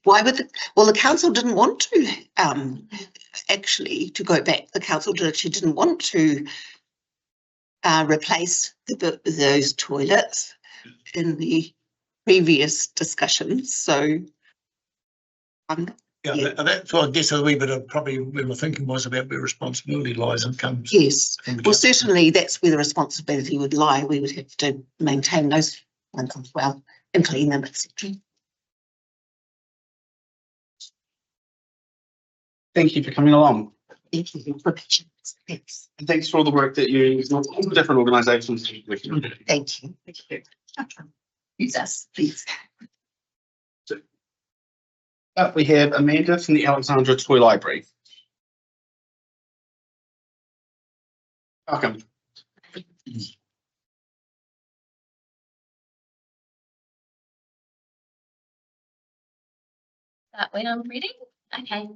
Why would the council didn't want to actually to go back. The council actually didn't want to replace those toilets in the previous discussions. So yeah. That's what I guess a wee bit of probably we were thinking was about where responsibility lies and comes. Yes, well, certainly that's where the responsibility would lie. We would have to maintain those ones as well and clean them, etc. Thank you for coming along. Thank you for patience. Thanks. And thanks for all the work that you, all the different organisations. Thank you. Thank you. Use us, please. Up we have Amanda from the Alexandra Toy Library. Welcome. When I'm ready? Okay.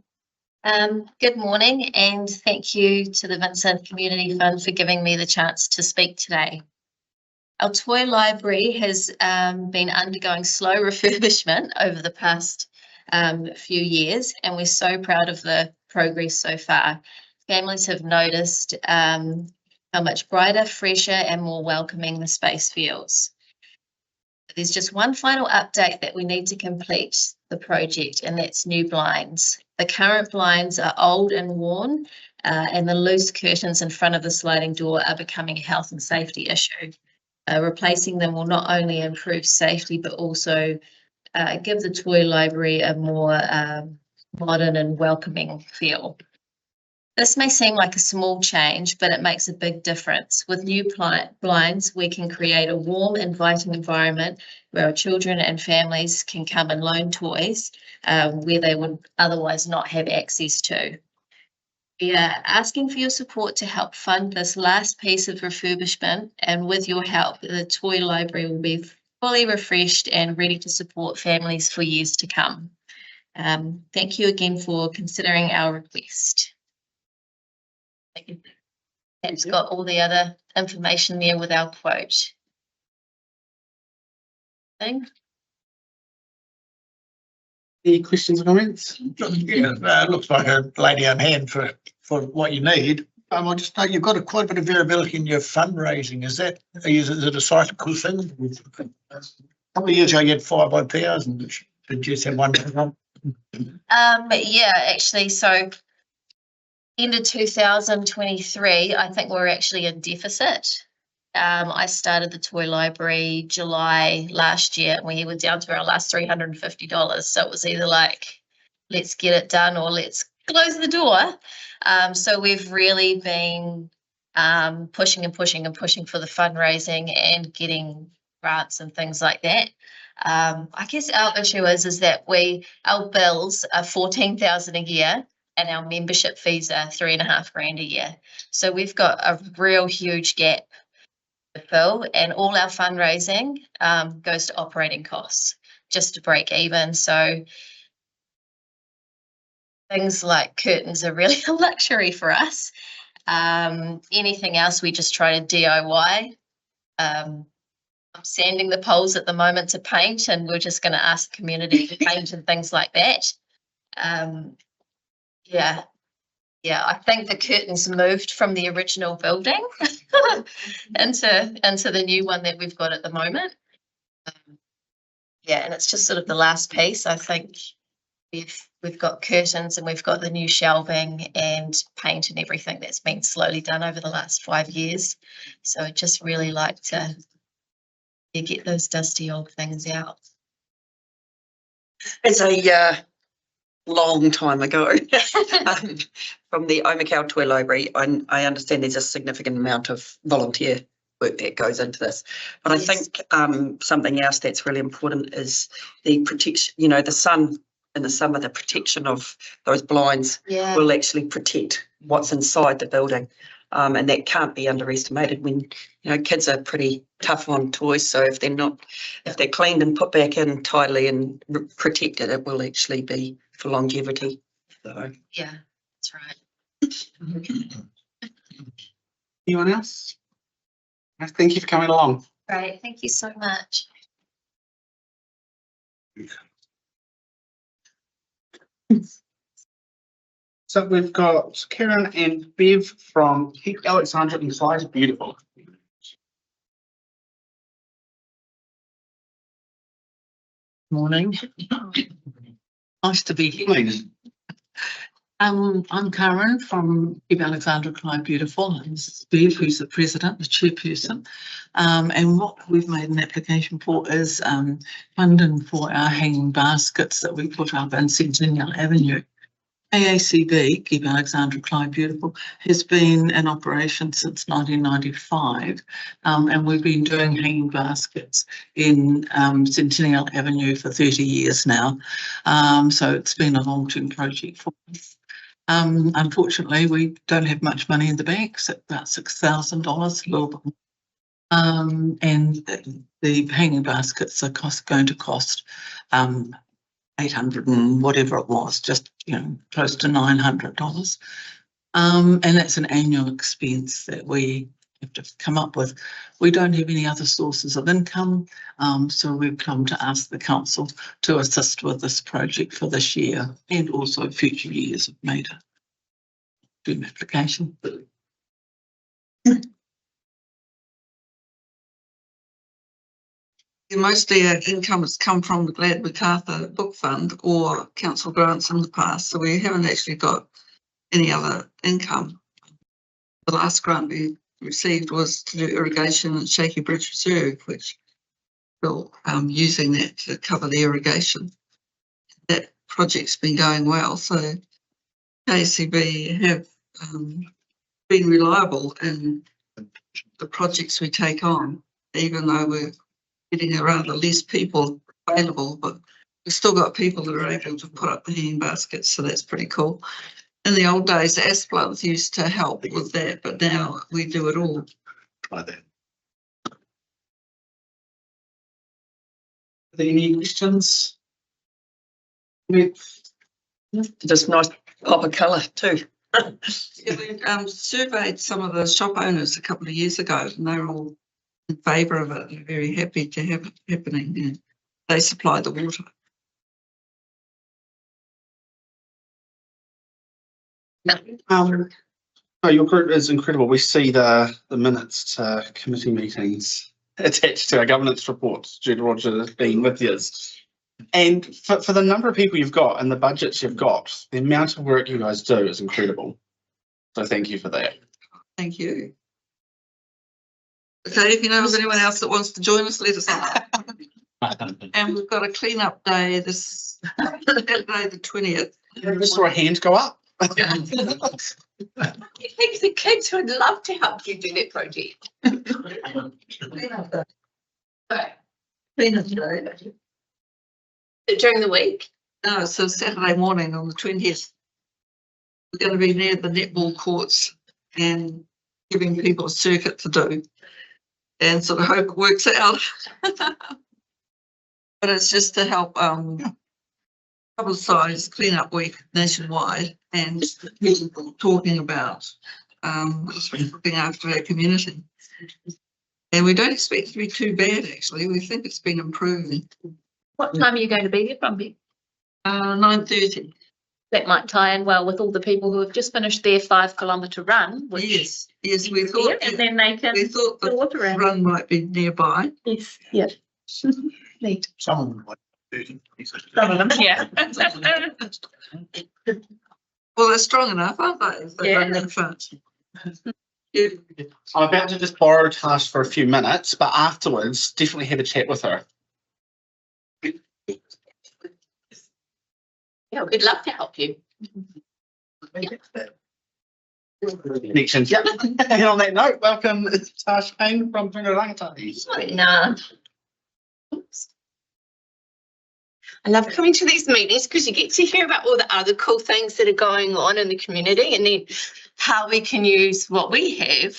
Good morning, and thank you to the Vincent Community Fund for giving me the chance to speak today. Our toy library has been undergoing slow refurbishment over the past few years, and we're so proud of the progress so far. Families have noticed how much brighter, fresher, and more welcoming the space feels. There's just one final update that we need to complete the project, and that's new blinds. The current blinds are old and worn, and the loose curtains in front of the sliding door are becoming a health and safety issue. Replacing them will not only improve safety, but also give the toy library a more modern and welcoming feel. This may seem like a small change, but it makes a big difference. With new blinds, we can create a warm, inviting environment where our children and families can come and loan toys where they would otherwise not have access to. We are asking for your support to help fund this last piece of refurbishment, and with your help, the toy library will be fully refreshed and ready to support families for years to come. Thank you again for considering our request. It's got all the other information there with our quote. Any questions or comments? Yeah, it looks like a lady on hand for what you need. I just know you've got quite a bit of variability in your fundraising. Is it a cyclical thing? A couple of years ago you had 5,000. Did you just have one? Yeah, actually, so end of 2023, I think we're actually in deficit. I started the toy library July last year, and we were down to our last $350. So it was either like, let's get it done or let's close the door. So we've really been pushing and pushing and pushing for the fundraising and getting grants and things like that. I guess our issue is that our bills are $14,000 a year, and our membership fees are $3,500 a year. So we've got a real huge gap to fill, and all our fundraising goes to operating costs just to break even. So things like curtains are really a luxury for us. Anything else we just try to DIY. I'm sanding the poles at the moment to paint, and we're just going to ask the community to paint and things like that. Yeah, I think the curtains moved from the original building into the new one that we've got at the moment. Yeah, and it's just sort of the last piece. I think we've got curtains and we've got the new shelving and paint and everything that's been slowly done over the last 5 years. So I'd just really like to get those dusty old things out. It's a long time ago from the Omakau Toy Library. I understand there's a significant amount of volunteer work that goes into this, but I think something else that's really important is the protection. You know, the sun in the summer, the protection of those blinds will actually protect what's inside the building, and that can't be underestimated. When kids are pretty tough on toys, so if they're cleaned and put back in tidily and protected, it will actually be for longevity. So yeah, that's right. Anyone else? Thank you for coming along. Great, thank you so much. So we've got Karen and Bev from Keep Alexandra Inside Beautiful. Morning. Nice to be here. Please. I'm Karen from Keep Alexandra Clyde Beautiful, and this is Bev, who's the president, the chairperson. And what we've made an application for is funding for our hanging baskets that we put up in Centennial Avenue. AACB, Keep Alexandra Clyde Beautiful, has been in operation since 1995, and we've been doing hanging baskets in Centennial Avenue for 30 years now. So it's been a long-term project for us. Unfortunately, we don't have much money in the bank, so about $6,000, a little bit. And the hanging baskets are going to cost 800 and whatever it was, just, close to $900. And that's an annual expense that we have to come up with. We don't have any other sources of income, so we've come to ask the council to assist with this project for this year and also future years. Have made a good application. Mostly our income has come from the Glad MacArthur Book Fund or council grants in the past, so we haven't actually got any other income. The last grant we received was to do irrigation at Shaky Bridge Reserve, which we're using that to cover the irrigation. That project's been going well, so KCB have been reliable in the projects we take on, even though we're getting around the less people available, but we've still got people that are able to put up the hanging baskets, so that's pretty cool. In the old days, Asplunth used to help with that, but now we do it all. Are there any questions? Just nice pop of colour too. Yeah, we surveyed some of the shop owners a couple of years ago, and they're all in favour of it. They're very happy to have it happening. And they supply the water. No, your group is incredible. We see the minutes to committee meetings attached to our governance reports due to Roger being with us. And for the number of people you've got and the budgets you've got, the amount of work you guys do is incredible. So thank you for that. Thank you. Okay, if you know of anyone else that wants to join us, let us know. And we've got a clean up day this Saturday the 20th. I just saw a hand go up. I think the kids would love to help you do that project. Clean up day. Clean up day. During the week? No, so Saturday morning on the 20th. We're going to be near the netball courts and giving people a circuit to do. And sort of hope it works out. But it's just to help publicise Clean Up Week nationwide and people talking about looking after our community. And we don't expect it to be too bad, actually. We think it's been improving. What time are you going to be there from, Bev? 9:30. That might tie in well with all the people who have just finished their 5-kilometre run. Which Yes, we thought. and then they can We thought the walk around. run might be nearby. Yes, yeah. Neat. Some of them like 30. Some of them, yeah. Well, they're strong enough, aren't they? If they Yeah. run that fast. Yeah. I'm about to just borrow Tash for a few minutes, but afterwards, definitely have a chat with her. Yeah, we'd love to help you. Connections. Yep. And on that note, welcome Tash Payne from Rangatahi. No. I love coming to these meetings because you get to hear about all the other cool things that are going on in the community and then how we can use what we have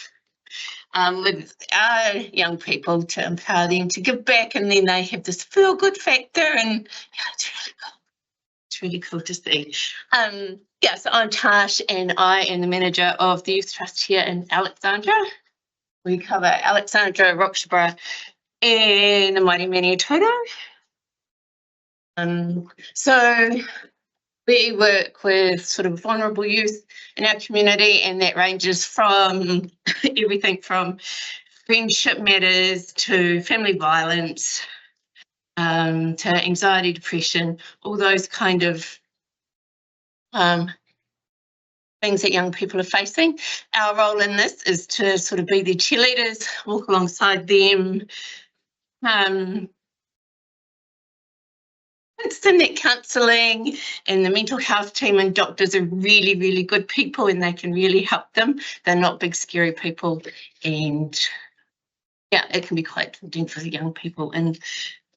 with our young people to empower them to give back, and then they have this feel good factor, and yeah, it's really cool. It's really cool to see. So I'm Tash and I am the manager of the Youth Trust here in Alexandra. We cover Alexandra, Roxburgh and Mighty Manitoto. So We work with sort of vulnerable youth in our community, and that ranges from everything from friendship matters to family violence, to anxiety, depression, all those kind of things that young people are facing. Our role in this is to sort of be their cheerleaders, walk alongside them. It's in that counselling, and the mental health team and doctors are really, really good people, and they can really help them. They're not big, scary people, and yeah, it can be quite daunting for the young people. And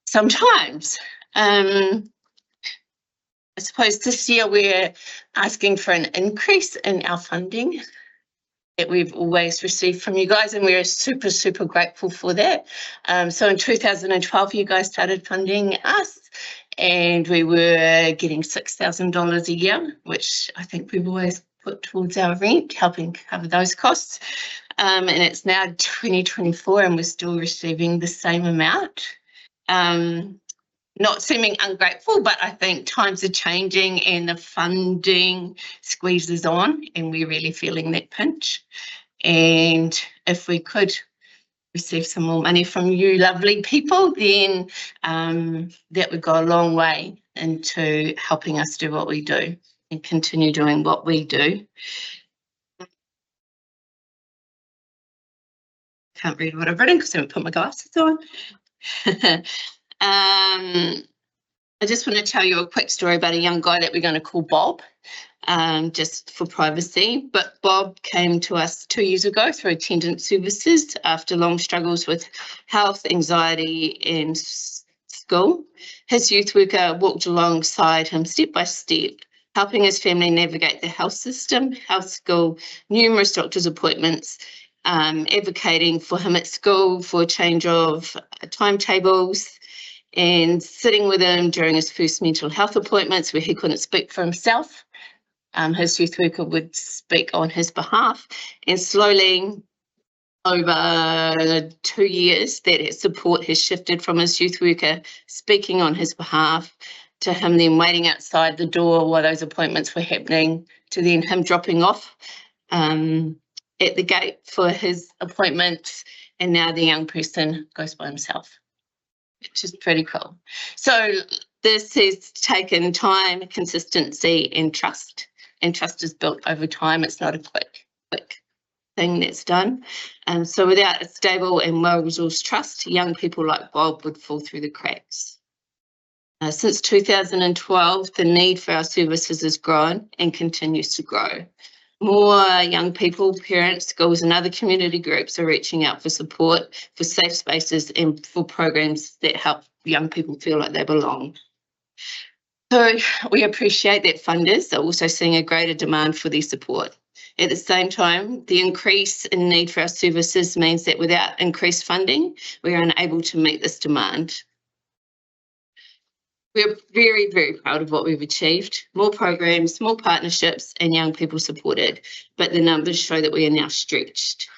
sometimes, I suppose this year we're asking for an increase in our funding that we've always received from you guys, and we're super, super grateful for that. So in 2012, you guys started funding us, and we were getting $6,000 a year, which I think we've always put towards our rent, helping cover those costs. And it's now 2024, and we're still receiving the same amount. Not seeming ungrateful, but I think times are changing and the funding squeezes on, and we're really feeling that pinch. And if we could receive some more money from you lovely people, then that would go a long way into helping us do what we do and continue doing what we do. Can't read what I've written because I haven't put my glasses on. I just want to tell you a quick story about a young guy that we're going to call Bob, just for privacy. But Bob came to us 2 years ago through attendance services after long struggles with health, anxiety and school. His youth worker walked alongside him step by step, helping his family navigate the health system, health school, numerous doctor's appointments, advocating for him at school for a change of timetables, and sitting with him during his first mental health appointments where he couldn't speak for himself. His youth worker would speak on his behalf, and slowly over 2 years that support has shifted from his youth worker speaking on his behalf to him then waiting outside the door while those appointments were happening, to then him dropping off at the gate for his appointments, and now the young person goes by himself, which is pretty cool. So this has taken time, consistency and trust is built over time. It's not a quick thing that's done. So without a stable and well-resourced trust, young people like Bob would fall through the cracks. Since 2012, the need for our services has grown and continues to grow. More young people, parents, schools and other community groups are reaching out for support, for safe spaces and for programs that help young people feel like they belong. So we appreciate that funders are also seeing a greater demand for their support. At the same time, the increase in need for our services means that without increased funding, we are unable to meet this demand. We're very, very proud of what we've achieved. More programs, more partnerships and young people supported, but the numbers show that we are now stretched.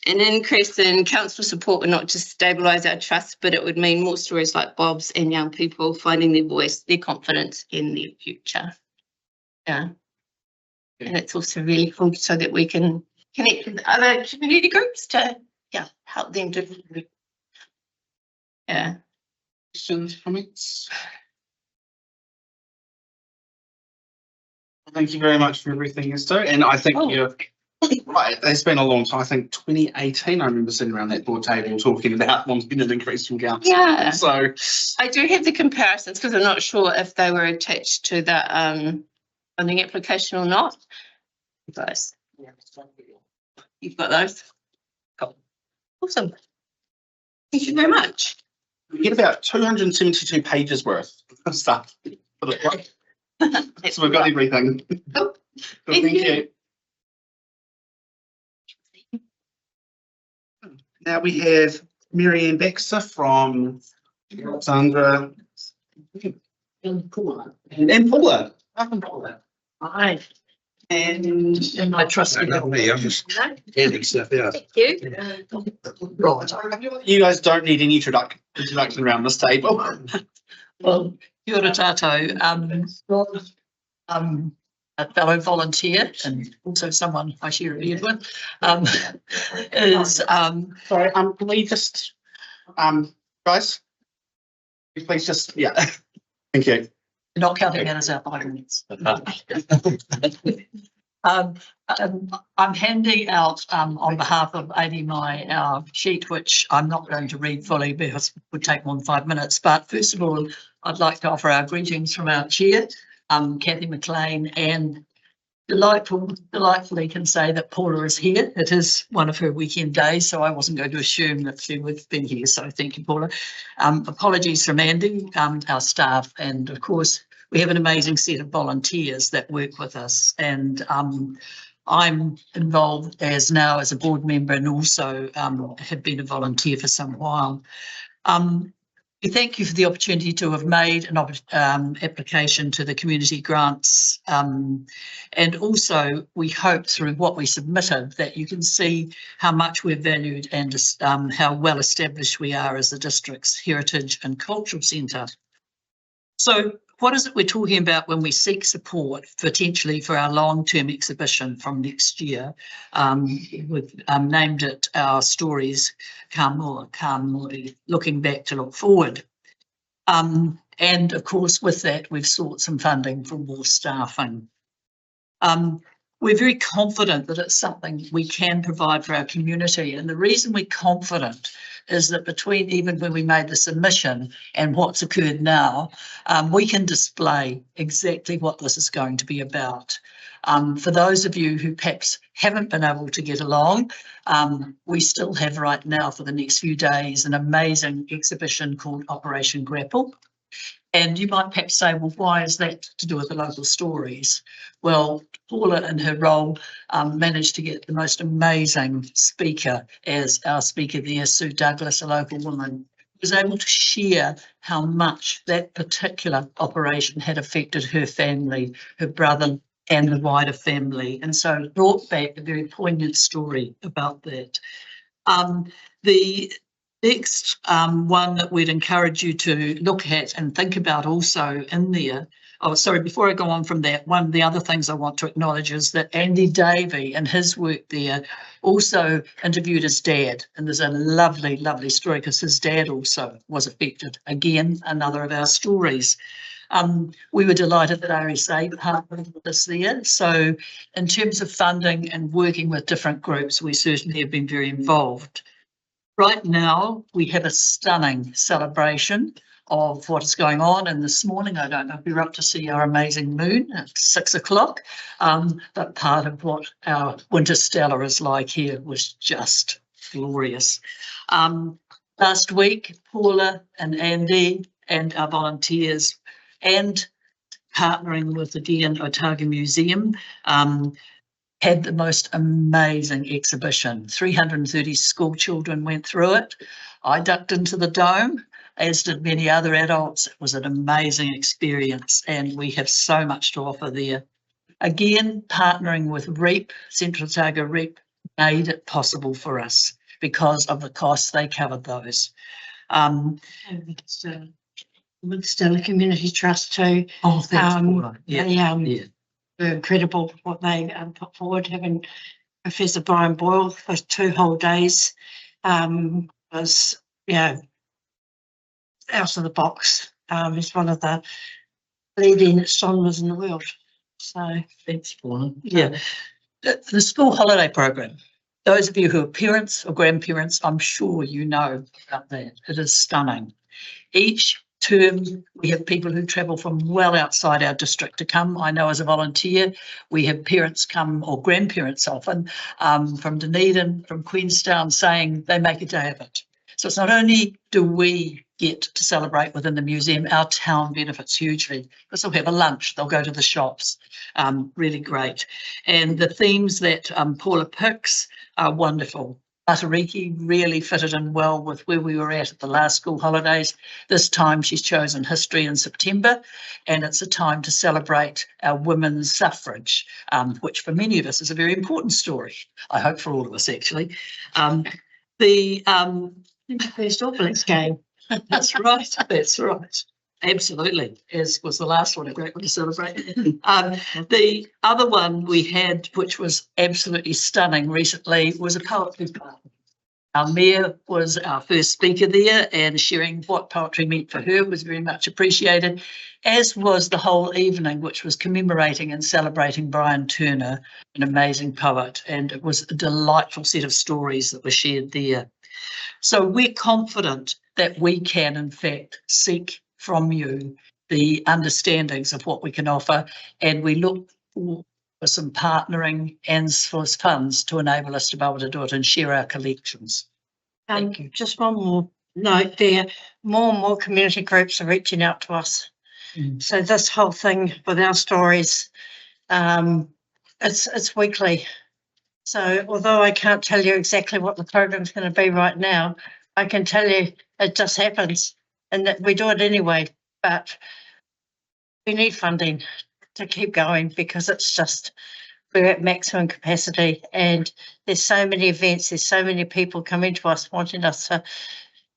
An increase in council support would not just stabilise our trust, but it would mean more stories like Bob's and young people finding their voice, their confidence in their future. Yeah. And it's also really cool so that we can connect with other community groups to help them do. Yeah. Questions, comments? Thank you very much for everything, Esther. And I think you're right. It's been a long time. I think 2018, I remember sitting around that board table talking about wanting an increase from council. Yeah. So I do have the comparisons because I'm not sure if they were attached to the funding application or not. Those. You've got those? Cool. Awesome. Thank you very much. we get about 272 pages worth of stuff. So we've got everything. Cool. Thank you. Now we have Marianne Baxter from Alexandra and Paula. Welcome, Paula. Hi. And I trust you. Me, I'm just handing stuff out. Thank you. you guys don't need any introduction around this table. Well, kia ora tātou. a fellow volunteer and also someone I share a bed with, is Sorry, can we just, guys? Can you please just, yeah, thank you. not counting that as our 5 minutes. I'm handing out on behalf of ADMI our sheet, which I'm not going to read fully because it would take more than 5 minutes. But first of all, I'd like to offer our greetings from our chair, Kathy McLean, and delightfully can say that Paula is here. It is one of her weekend days, so I wasn't going to assume that she would have been here. So thank you, Paula. Apologies from Andy, our staff, and of course, we have an amazing set of volunteers that work with us. And I'm involved as a board member and also have been a volunteer for some while. We thank you for the opportunity to have made an application to the community grants. And also we hope through what we submitted that you can see how much we're valued and how well established we are as the district's heritage and cultural centre. So what is it we're talking about when we seek support potentially for our long-term exhibition from next year? We've named it Our Stories, Ka Māori, looking back to look forward. And of course, with that, we've sought some funding for more staffing. We're very confident that it's something we can provide for our community. And the reason we're confident is that between even when we made the submission and what's occurred now, we can display exactly what this is going to be about. For those of you who perhaps haven't been able to get along, we still have right now for the next few days an amazing exhibition called Operation Grapple. And you might perhaps say, well, why is that to do with the local stories? Well, Paula in her role managed to get the most amazing speaker as our speaker there, Sue Douglas, a local woman, who was able to share how much that particular operation had affected her family, her brother and the wider family. And so it brought back a very poignant story about that. The next one that we'd encourage you to look at and think about also in there. Oh, sorry, before I go on from that, one of the other things I want to acknowledge is that Andy Davey and his work there also interviewed his dad. And there's a lovely, lovely story because his dad also was affected. Again, another of our stories. We were delighted that RSA partnered with us there. So in terms of funding and working with different groups, we certainly have been very involved. Right now, we have a stunning celebration of what is going on. And this morning, I don't know if you're up to see our amazing moon at 6 o'clock, but part of what our winter stellar is like here was just glorious. Last week, Paula and Andy and our volunteers and partnering with the DN Otago Museum had the most amazing exhibition. 330 school children went through it. I ducked into the dome, as did many other adults. It was an amazing experience and we have so much to offer there. Again, partnering with REAP, Central Otago REAP, made it possible for us because of the costs they covered those. Woodstella Community Trust too. Oh, thanks, Paula. They're incredible what they put forward. Having Professor Brian Boyle for 2 whole days was, out of the box. He's one of the leading astronomers in the world. So thanks, Paula. Yeah, the school holiday program. Those of you who are parents or grandparents, I'm sure you know about that. It is stunning. Each term, we have people who travel from well outside our district to come. I know as a volunteer, we have parents come, or grandparents often, from Dunedin, from Queenstown, saying they make a day of it. So it's not only do we get to celebrate within the museum, our town benefits hugely because they'll have a lunch, they'll go to the shops, really great. And the themes that Paula picks are wonderful. Matariki really fitted in well with where we were at the last school holidays. This time she's chosen history in September, and it's a time to celebrate our women's suffrage, which for many of us is a very important story. I hope for all of us, actually. The first All Blacks game. That's right. That's right. Absolutely, as was the last one, a great one to celebrate. The other one we had, which was absolutely stunning recently, was a poetry party. Our mayor was our first speaker there, and sharing what poetry meant for her was very much appreciated, as was the whole evening, which was commemorating and celebrating Brian Turner, an amazing poet, and it was a delightful set of stories that were shared there. So we're confident that we can, in fact, seek from you the understandings of what we can offer, and we look for some partnering and for funds to enable us to be able to do it and share our collections. Thank you. Just one more note there, more and more community groups are reaching out to us. So this whole thing with our stories, it's weekly. So although I can't tell you exactly what the program's going to be right now, I can tell you it just happens and that we do it anyway, but we need funding to keep going because it's just, we're at maximum capacity and there's so many events, there's so many people coming to us wanting us to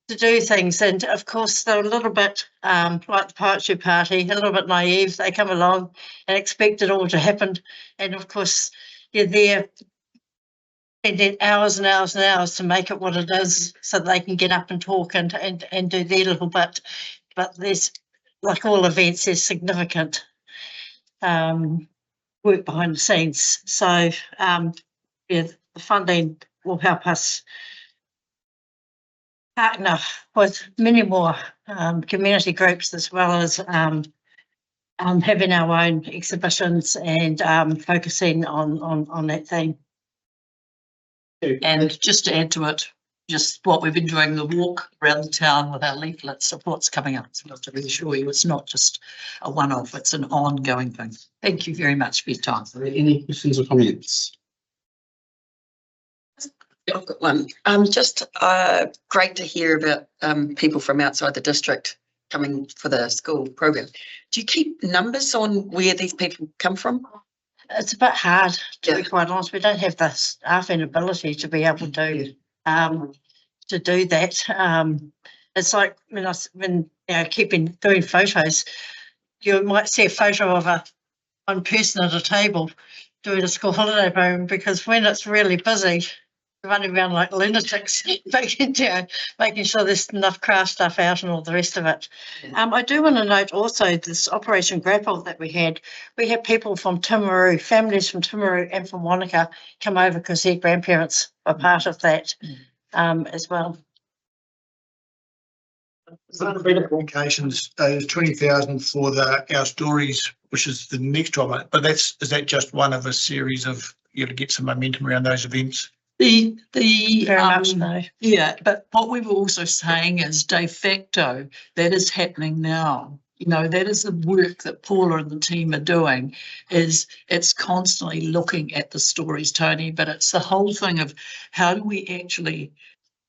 do things. And of course, they're a little bit like the poetry party, a little bit naive. They come along and expect it all to happen. And of course, you're there spending hours and hours and hours to make it what it is so they can get up and talk and do their little bit. But there's, like all events, there's significant work behind the scenes. So yeah, the funding will help us partner with many more community groups, as well as having our own exhibitions and focusing on that theme. And just to add to it, just what we've been doing, the walk around the town with our leaflets of what's coming up. So to reassure you, it's not just a one-off, it's an ongoing thing. Thank you very much for your time. Are there any questions or comments? I've got one. Just great to hear about people from outside the district coming for the school program. Do you keep numbers on where these people come from? It's a bit hard, to be quite honest. We don't have the staff and ability to be able to do that. It's like when keeping doing photos, you might see a photo of one person at a table doing a school holiday program, because when it's really busy, running around like lunatics, making sure there's enough craft stuff out and all the rest of it. I do want to note also this Operation Grapple that we had people from Timaru, families from Timaru and from Wanaka come over because their grandparents were part of that as well. Applications, 20,000 for our stories, which is the next one. But is that just one of a series of to get some momentum around those events? Very much so. Yeah, but what we were also saying is de facto that is happening now. That is the work that Paula and the team are doing. It's constantly looking at the stories, Tony, but it's the whole thing of how do we actually,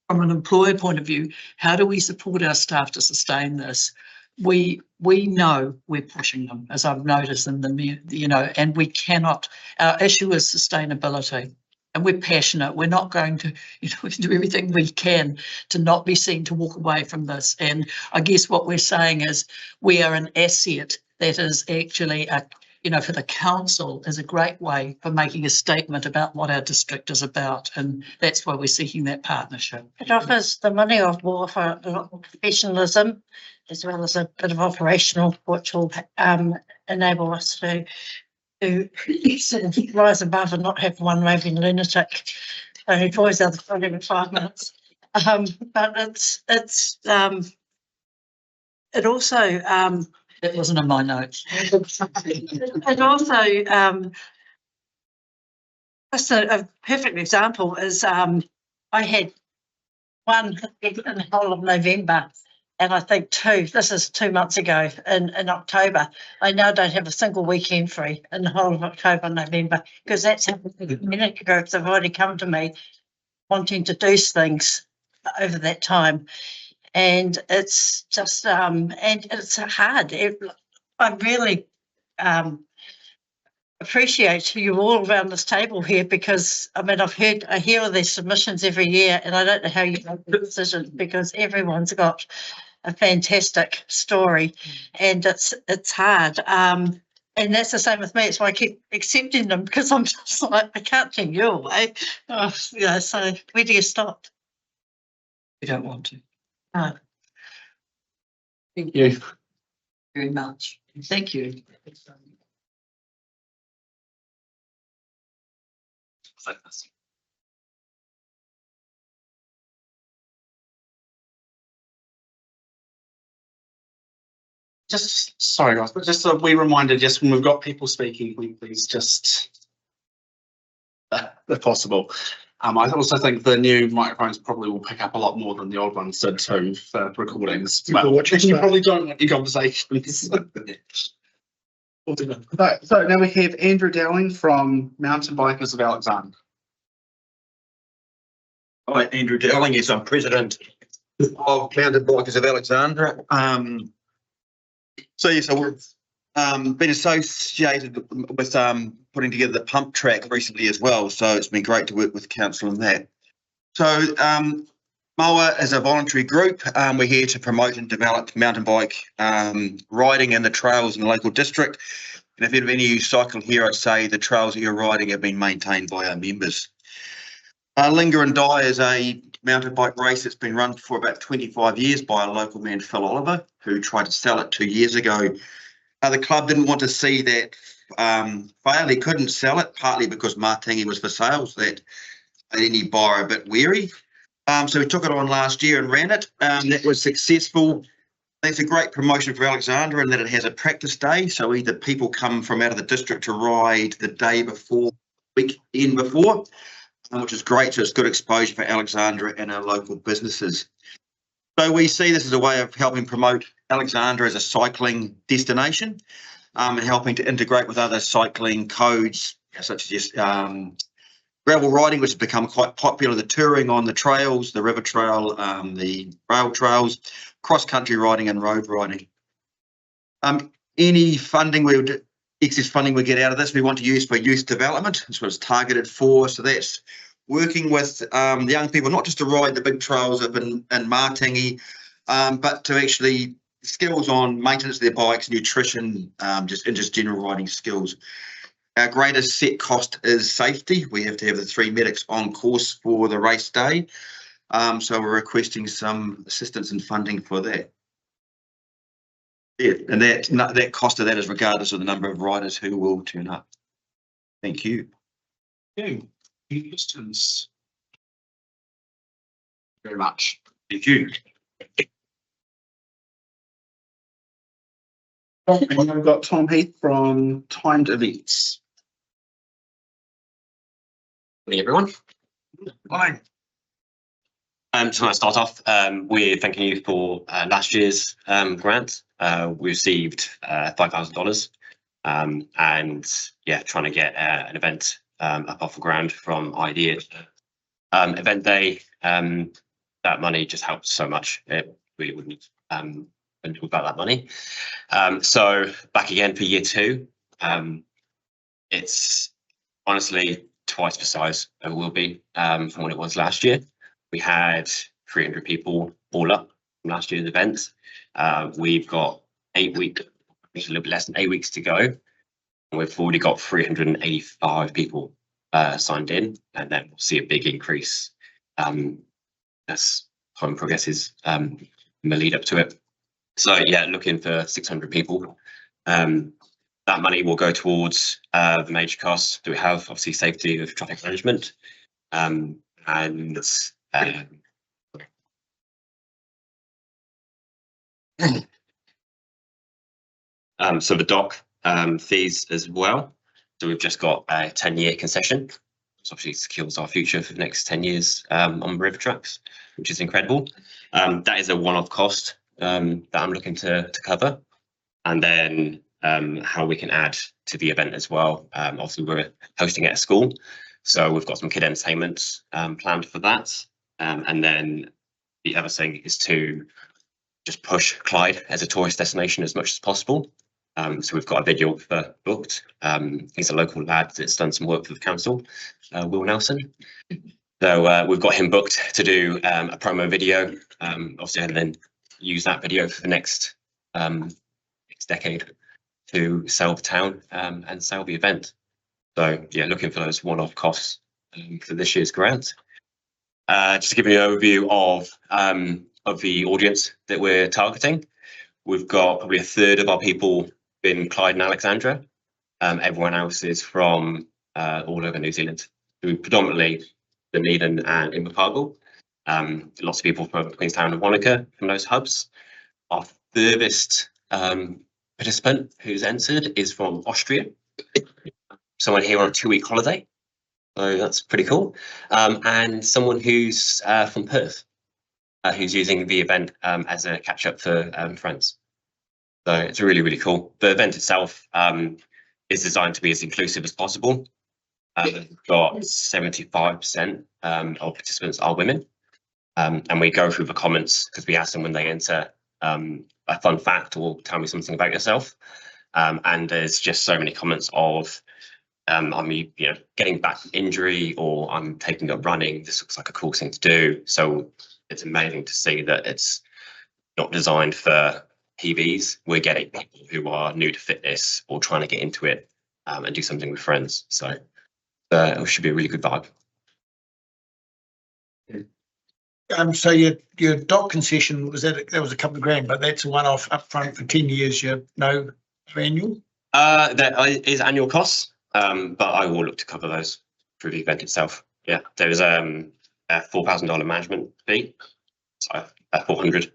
from an employer point of view, how do we support our staff to sustain this? We know we're pushing them, as I've noticed in and we cannot. Our issue is sustainability. And we're passionate. We're not going to, do everything we can to not be seen to walk away from this. And I guess what we're saying is we are an asset that is actually, for the council is a great way for making a statement about what our district is about. And that's why we're seeking that partnership. It offers the money of war for a lot of professionalism, as well as a bit of operational, which will enable us to sort of rise above and not have one raving lunatic who toys out the front every 5 minutes. But it also That wasn't in my notes. it also just a perfect example is I had one in the whole of November. And I think this is 2 months ago in October. I now don't have a single weekend free in the whole of October and November, because that's how the community groups have already come to me wanting to do things over that time. And it's just, and it's hard. I really appreciate you all around this table here, because I hear all these submissions every year, and I don't know how you make the decisions, because everyone's got a fantastic story, and it's hard. And that's the same with me. It's why I keep accepting them, because I'm just like, I can't turn you away. Oh, yeah, so where do you stop? You don't want to. No. Thank you. Very much. Thank you. Just sorry, guys, but just a wee reminder, just when we've got people speaking, we please just, if possible. I also think the new microphones probably will pick up a lot more than the old ones did too for recordings. People watching You stuff. probably don't want your conversations. So now we have Andrew Dowling from Mountain Bikers of Alexandra. Hi, Andrew Dowling. Yes, I'm president of Mountain Bikers of Alexandra. So we've been associated with putting together the pump track recently as well. So it's been great to work with council on that. So MOA is a voluntary group. We're here to promote and develop mountain bike riding in the trails in the local district. And if any of you cycle here, I'd say the trails that you're riding have been maintained by our members. Linger and Die is a mountain bike race that's been run for about 25 years by a local man, Phil Oliver, who tried to sell it 2 years ago. The club didn't want to see that fail. He couldn't sell it, partly because Martingi was for sale, so that made any buyer a bit wary. So we took it on last year and ran it. That was successful. It's a great promotion for Alexandra in that it has a practice day. So either people come from out of the district to ride the day before, weekend before, which is great. So it's good exposure for Alexandra and our local businesses. So we see this as a way of helping promote Alexandra as a cycling destination, and helping to integrate with other cycling codes, such as gravel riding, which has become quite popular, the touring on the trails, the river trail, the rail trails, cross-country riding and road riding. Any funding excess funding we get out of this, we want to use for youth development. That's what it's targeted for. So that's working with the young people, not just to ride the big trails up in Martingi, but to actually skills on maintenance of their bikes, nutrition, just general riding skills. Our greatest set cost is safety. We have to have the 3 medics on course for the race day. So we're requesting some assistance and funding for that. Yeah, and that cost of that is regardless of the number of riders who will turn up. Thank you. Any questions? Very much. Thank you. And we've got Tom Heath from Timed Events. Morning, everyone. Fine. So I start off, we're thanking you for last year's grant. We received $5,000, and yeah, trying to get an event up off the ground from idea to event day. That money just helps so much. It really wouldn't without that money. So back again for year 2. It's honestly twice the size it will be from what it was last year. We had 300 people all up from last year's event. We've got 8 weeks, a little bit less than 8 weeks to go. And we've already got 385 people signed in, and then we'll see a big increase as time progresses in the lead up to it. So yeah, looking for 600 people. That money will go towards the major costs that we have, obviously safety of traffic management, and so the dock fees as well. So we've just got a 10-year concession, which obviously secures our future for the next 10 years on river tracks, which is incredible. That is a one-off cost that I'm looking to cover, and then how we can add to the event as well. Obviously, we're hosting at a school, so we've got some kid entertainment planned for that. And then the other thing is to just push Clyde as a tourist destination as much as possible. So we've got a videographer booked. He's a local lad that's done some work for the council, Will Nelson. So we've got him booked to do a promo video, obviously, and then use that video for the next decade to sell the town and sell the event. So yeah, looking for those one-off costs for this year's grant. Just to give you an overview of the audience that we're targeting, we've got probably a third of our people in Clyde and Alexandra. Everyone else is from all over New Zealand, predominantly Dunedin and Invercargill. Lots of people from Queenstown and Wanaka from those hubs. Our furthest participant who's entered is from Austria. Someone here on a 2-week holiday. So that's pretty cool. And someone who's from Perth, who's using the event as a catch up for friends. So it's really, really cool. The event itself is designed to be as inclusive as possible. We've got 75% of participants are women. And we go through the comments because we ask them when they enter a fun fact or tell me something about yourself. And there's just so many comments of I'm getting back from injury, or I'm taking up running. This looks like a cool thing to do. So it's amazing to see that it's not designed for PBs. We're getting people who are new to fitness or trying to get into it and do something with friends. So it should be a really good vibe. So your dock concession that was a couple of grand, but that's a one-off upfront for 10 years. You no annual. There is annual costs. But I will look to cover those through the event itself. Yeah, there's a $4,000 management fee, so a $400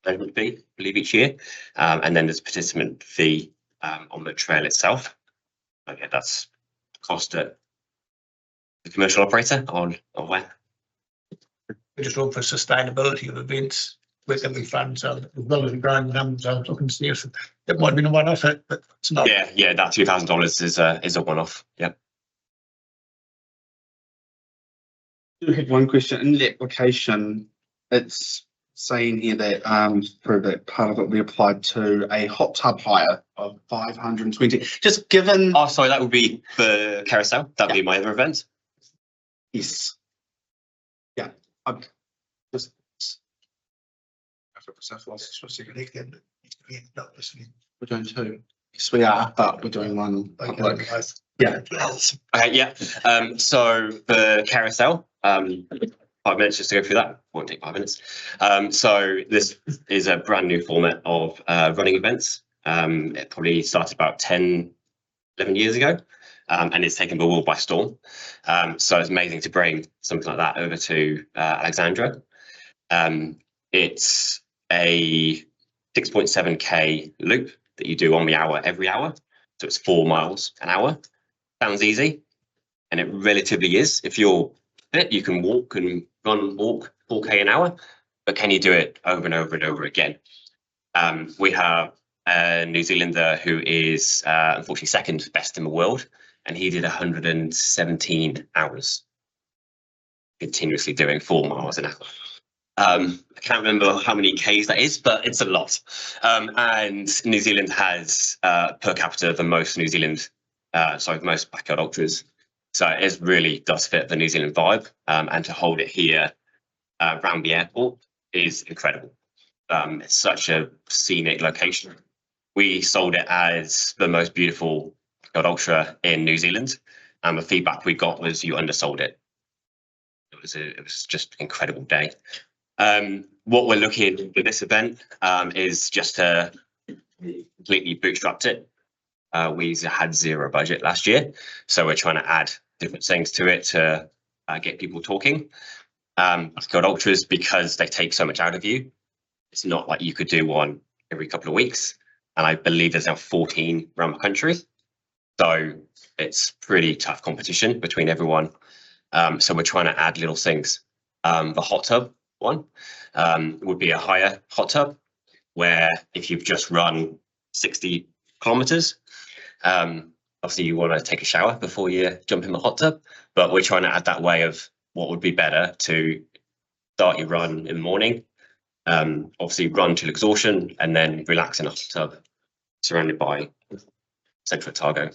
management fee, I believe, each year, and then there's a participant fee on the trail itself. Okay, that's cost at the commercial operator on where. We just look for sustainability of events where can be fun. So as well as the growing numbers, I was looking to see if it might have been a one-off, but it's not. Yeah, that $2,000 is a one-off. Yeah. I do have one question. In the application, it's saying here that for that part of it, we applied to a hot tub hire of 520. Just given. Oh, sorry, that would be the carousel. That would be my other event. Yes. Yeah. I'm just. We're doing two. Yes, we are, but we're doing one public. Yeah. Okay, yeah. So the carousel, 5 minutes just to go through that. Won't take 5 minutes. So this is a brand new format of running events. It probably started about 10, 11 years ago, and it's taken the world by storm. So it's amazing to bring something like that over to Alexandra. It's a 6.7K loop that you do on the hour every hour. So it's 4 miles an hour. Sounds easy, and it relatively is. If you're fit, you can walk and walk 4K an hour, but can you do it over and over and over again? We have a New Zealander who is unfortunately second best in the world, and he did 117 hours continuously doing 4 miles an hour. I can't remember how many Ks that is, but it's a lot. And New Zealand has per capita the most most backyard ultras. So it really does fit the New Zealand vibe. And to hold it here around the airport is incredible. It's such a scenic location. We sold it as the most beautiful backyard ultra in New Zealand. And the feedback we got was you undersold it. It was just an incredible day. What we're looking for this event is just to completely bootstrap it. We had zero budget last year, so we're trying to add different things to it to get people talking. Backyard ultras, because they take so much out of you, it's not like you could do one every couple of weeks, and I believe there's now 14 around the country, so it's pretty tough competition between everyone. So we're trying to add little things. The hot tub one would be a higher hot tub, where if you've just run 60 kilometers, obviously you want to take a shower before you jump in the hot tub, but we're trying to add that way of what would be better to start your run in the morning, obviously run till exhaustion, and then relax in a hot tub surrounded by Central Otago.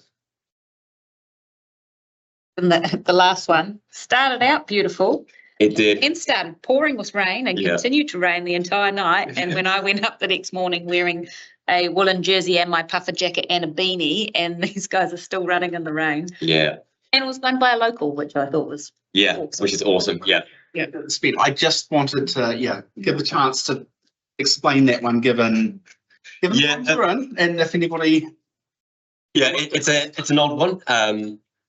And the last one started out beautiful, It did. Then started pouring with rain and Yeah. continued to rain the entire night. And when I went up the next morning wearing a woolen jersey and my puffer jacket and a beanie, and these guys are still running in the rain. Yeah. And it was done by a local, which I thought was Yeah. awesome. Which is awesome. Yeah. Yeah, speed. I just wanted to, give a chance to explain that one, given Yeah, times we're in, and if anybody. Yeah, it's an odd one,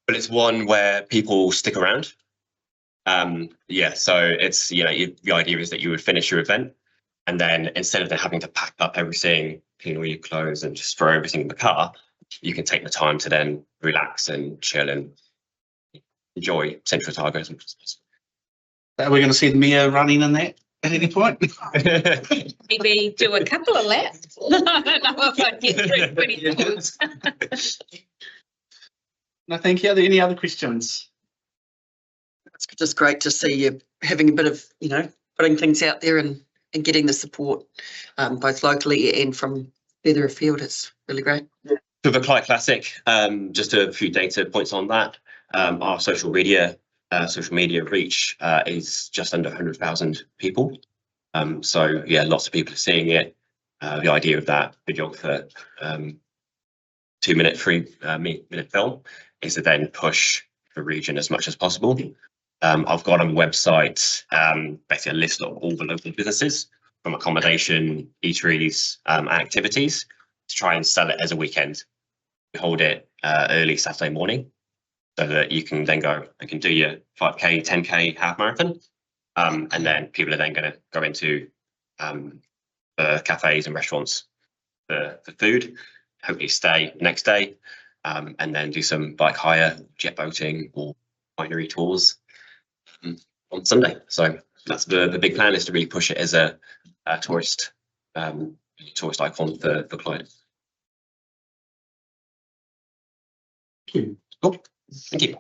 but it's one where people stick around. Yeah, so it's the idea is that you would finish your event, and then instead of having to pack up everything, clean all your clothes, and just throw everything in the car, you can take the time to then relax and chill and enjoy Central Otago as much as possible. Are we going to see the mayor running in that at any point? Maybe do a couple of laps. I don't know if I'd get through 20 minutes. No, thank you. Are there any other questions? It's just great to see you having a bit of, putting things out there and getting the support, both locally and from further afield. It's really great. For the Clyde Classic, just a few data points on that. Our social media reach is just under 100,000 people. So yeah, lots of people are seeing it. The idea of that videographer 2-minute, 3-minute film is to then push the region as much as possible. I've got on the website basically a list of all the local businesses, from accommodation, eateries, activities, to try and sell it as a weekend. We hold it early Saturday morning, so that you can then go and can do your 5K, 10K half marathon, and then people are then going to go into the cafes and restaurants for food, hopefully stay next day, and then do some bike hire, jet boating, or winery tours on Sunday. So that's the big plan, is to really push it as a tourist icon for Clyde. Cool. Thank you.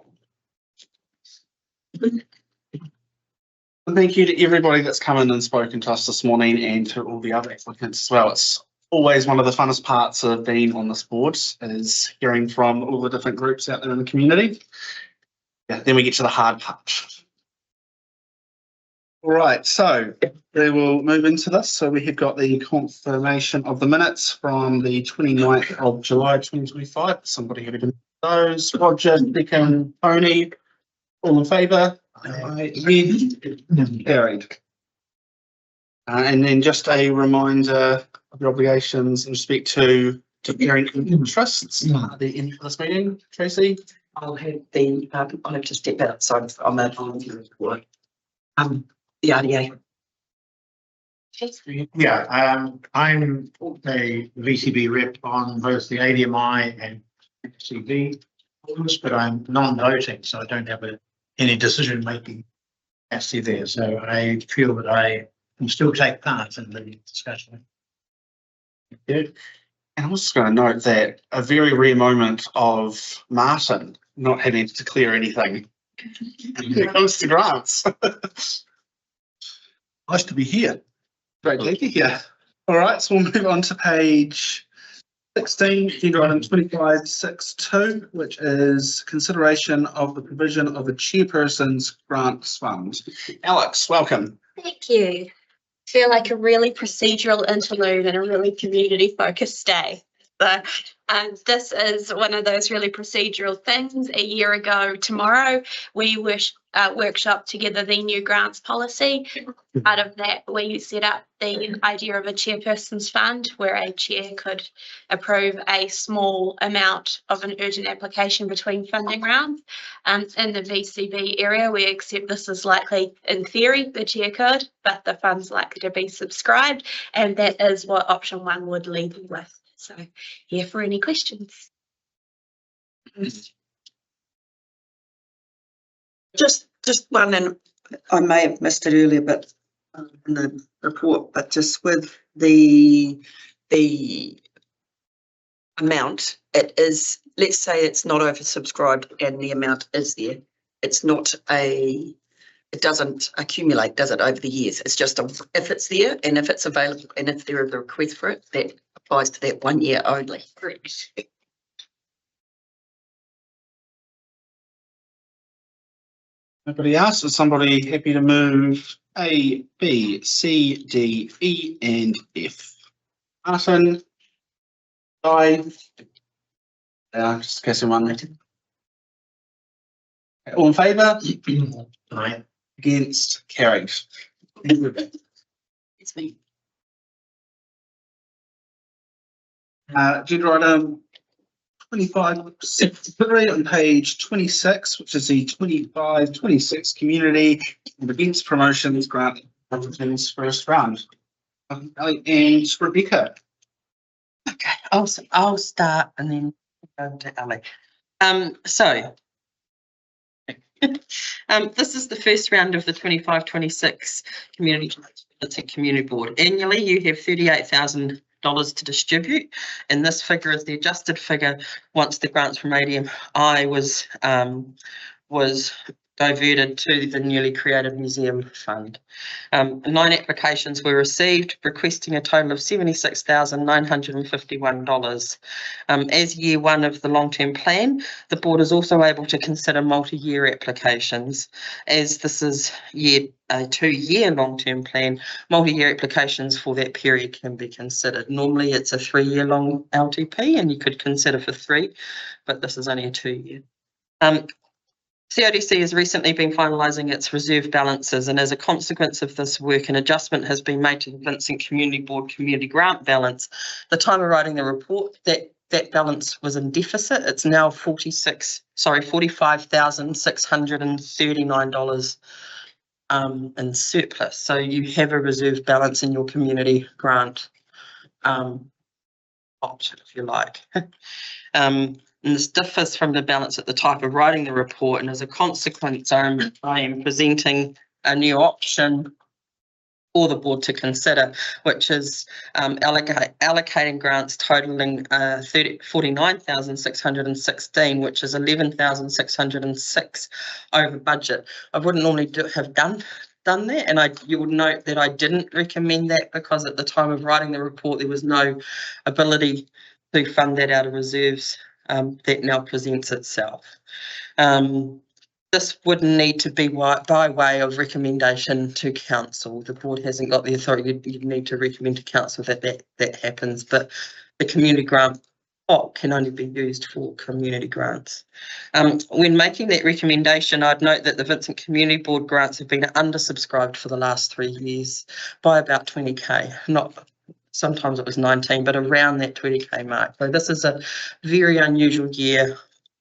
Thank you to everybody that's come in and spoken to us this morning, and to all the other applicants as well. It's always one of the funnest parts of being on this board, is hearing from all the different groups out there in the community. Yeah, then we get to the hard part. All right, so we will move into this. So we have got the confirmation of the minutes from the 29th of July 2025. Somebody have any those? Roger, second, Tony, all in favour? Aye. Carried. And then just a reminder of your obligations in respect to declaring interests. Are there any for this meeting, Tracy? I'll have to step outside on that report. The RDA. Yeah, I'm a VCB rep on both the ADMI and CV, but I'm non-voting, so I don't have any decision-making capacity there. So I feel that I can still take part in the discussion. Yeah. And I'm just going to note that a very rare moment of Martin not having to declare anything when it comes to grants. Nice to be here. Great to be here. All right, so we'll move on to page 16, agenda item 25.6.2, which is consideration of the provision of a chairperson's grants fund. Alex, welcome. Thank you. Feel like a really procedural interlude and a really community focused day. So this is one of those really procedural things. A year ago tomorrow, we workshopped together the new grants policy. Out of that, we set up the idea of a chairperson's fund, where a chair could approve a small amount of an urgent application between funding rounds. In the VCB area, we accept this is likely, in theory, the chair could, but the fund's likely to be subscribed, and that is what option 1 would leave you with. So here for any questions. Just one, and I may have missed it earlier, but in the report, but just with the amount, it is, let's say it's not oversubscribed and the amount is there. It's not it doesn't accumulate, does it, over the years? It's just if it's there and if it's available and if there is a request for it, that applies to that 1 year only. Correct. Nobody else? Is somebody happy to move A, B, C, D, E, and F? Martin? Guy? Just in case anyone. All in favour? Aye. Against? Carried. It's me. Agenda item 2563 on page 26, which is the 25-26 community and events promotions grant opportunities first round. And Rebecca. Okay, I'll start and then go to Ali. So this is the first round of the 25-26 community board. Annually, you have $38,000 to distribute, and this figure is the adjusted figure once the grants from ADMI was diverted to the newly created museum fund. 9 applications were received, requesting a total of $76,951. As year one of the long-term plan, the board is also able to consider multi-year applications. As this is a 2-year long-term plan, multi-year applications for that period can be considered. Normally it's a 3-year long LTP and you could consider for 3, but this is only a 2-year. CODC has recently been finalising its reserve balances, and as a consequence of this work, an adjustment has been made to the Vincent Community Board community grant balance. The time of writing the report, that balance was in deficit. It's now $45,639 in surplus. So you have a reserve balance in your community grant option, if you like. And this differs from the balance at the time of writing the report, and as a consequence, I am presenting a new option for the board to consider, which is allocating grants totaling $49,616, which is $11,606 over budget. I wouldn't normally have done that, and you would note that I didn't recommend that because at the time of writing the report there was no ability to fund that out of reserves. That now presents itself. This would need to be by way of recommendation to council. The board hasn't got the authority. You need to recommend to council that happens, but the community grant pot can only be used for community grants. When making that recommendation, I'd note that the Vincent Community Board grants have been undersubscribed for the last 3 years by about 20k, sometimes it was 19, but around that 20k mark. So this is a very unusual year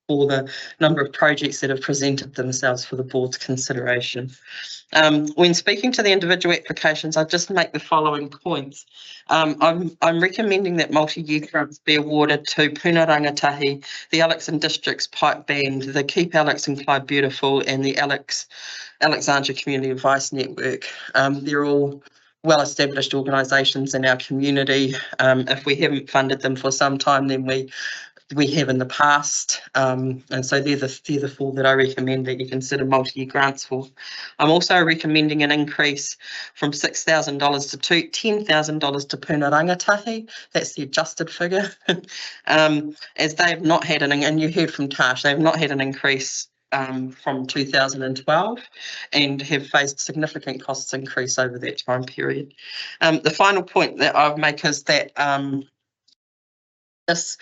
for the number of projects that have presented themselves for the board's consideration. When speaking to the individual applications, I just make the following points. I'm recommending that multi-year grants be awarded to Puna Rangatahi, the Alex and Districts Pipe Band, the Keep Alex and Clyde Beautiful, and the Alexandra Community Advice Network. They're all well-established organisations in our community. If we haven't funded them for some time, then we have in the past, and so they're the 4 that I recommend that you consider multi-year grants for. I'm also recommending an increase from $6,000 to $10,000 to Puna Rangatahi. That's the adjusted figure, as they have not had and you heard from Tash, they have not had an increase from 2012 and have faced significant costs increase over that time period. The final point that I'll make is that if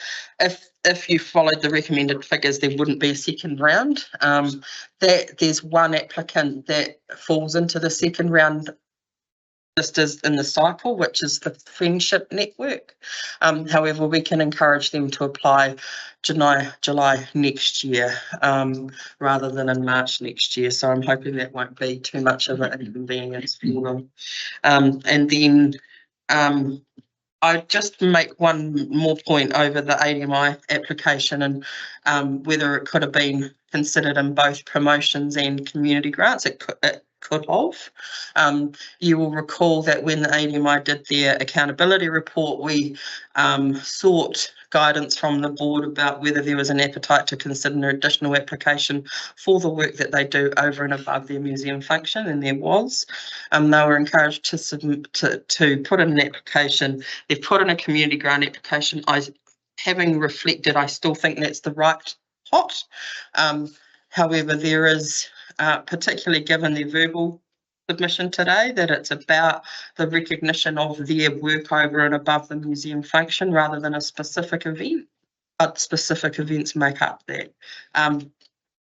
you followed the recommended figures, there wouldn't be a second round. There's one applicant that falls into the second round just as in the cycle, which is the Friendship Network. However, we can encourage them to apply July next year rather than in March next year. So I'm hoping that won't be too much of an inconvenience for them. And then I just make one more point over the ADMI application and whether it could have been considered in both promotions and community grants. It could have. You will recall that when the ADMI did their accountability report, we sought guidance from the board about whether there was an appetite to consider an additional application for the work that they do over and above their museum function, and there was. They were encouraged to put in an application. They've put in a community grant application. Having reflected, I still think that's the right pot. However, there is particularly given their verbal submission today, that it's about the recognition of their work over and above the museum function rather than a specific event. But specific events make up that.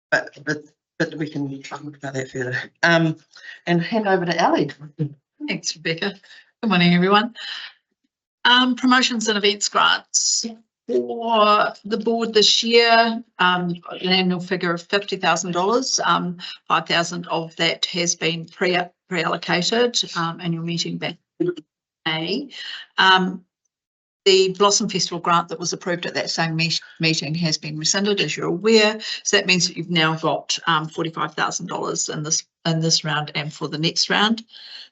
But we can talk about that further. And hand over to Ali. Thanks, Rebecca. Good morning, everyone. Promotions and events grants for the board this year, an annual figure of $50,000. 5,000 of that has been pre-allocated, annual meeting back in May. The Blossom Festival grant that was approved at that same meeting has been rescinded, as you're aware. So that means that you've now got $45,000 in this round and for the next round.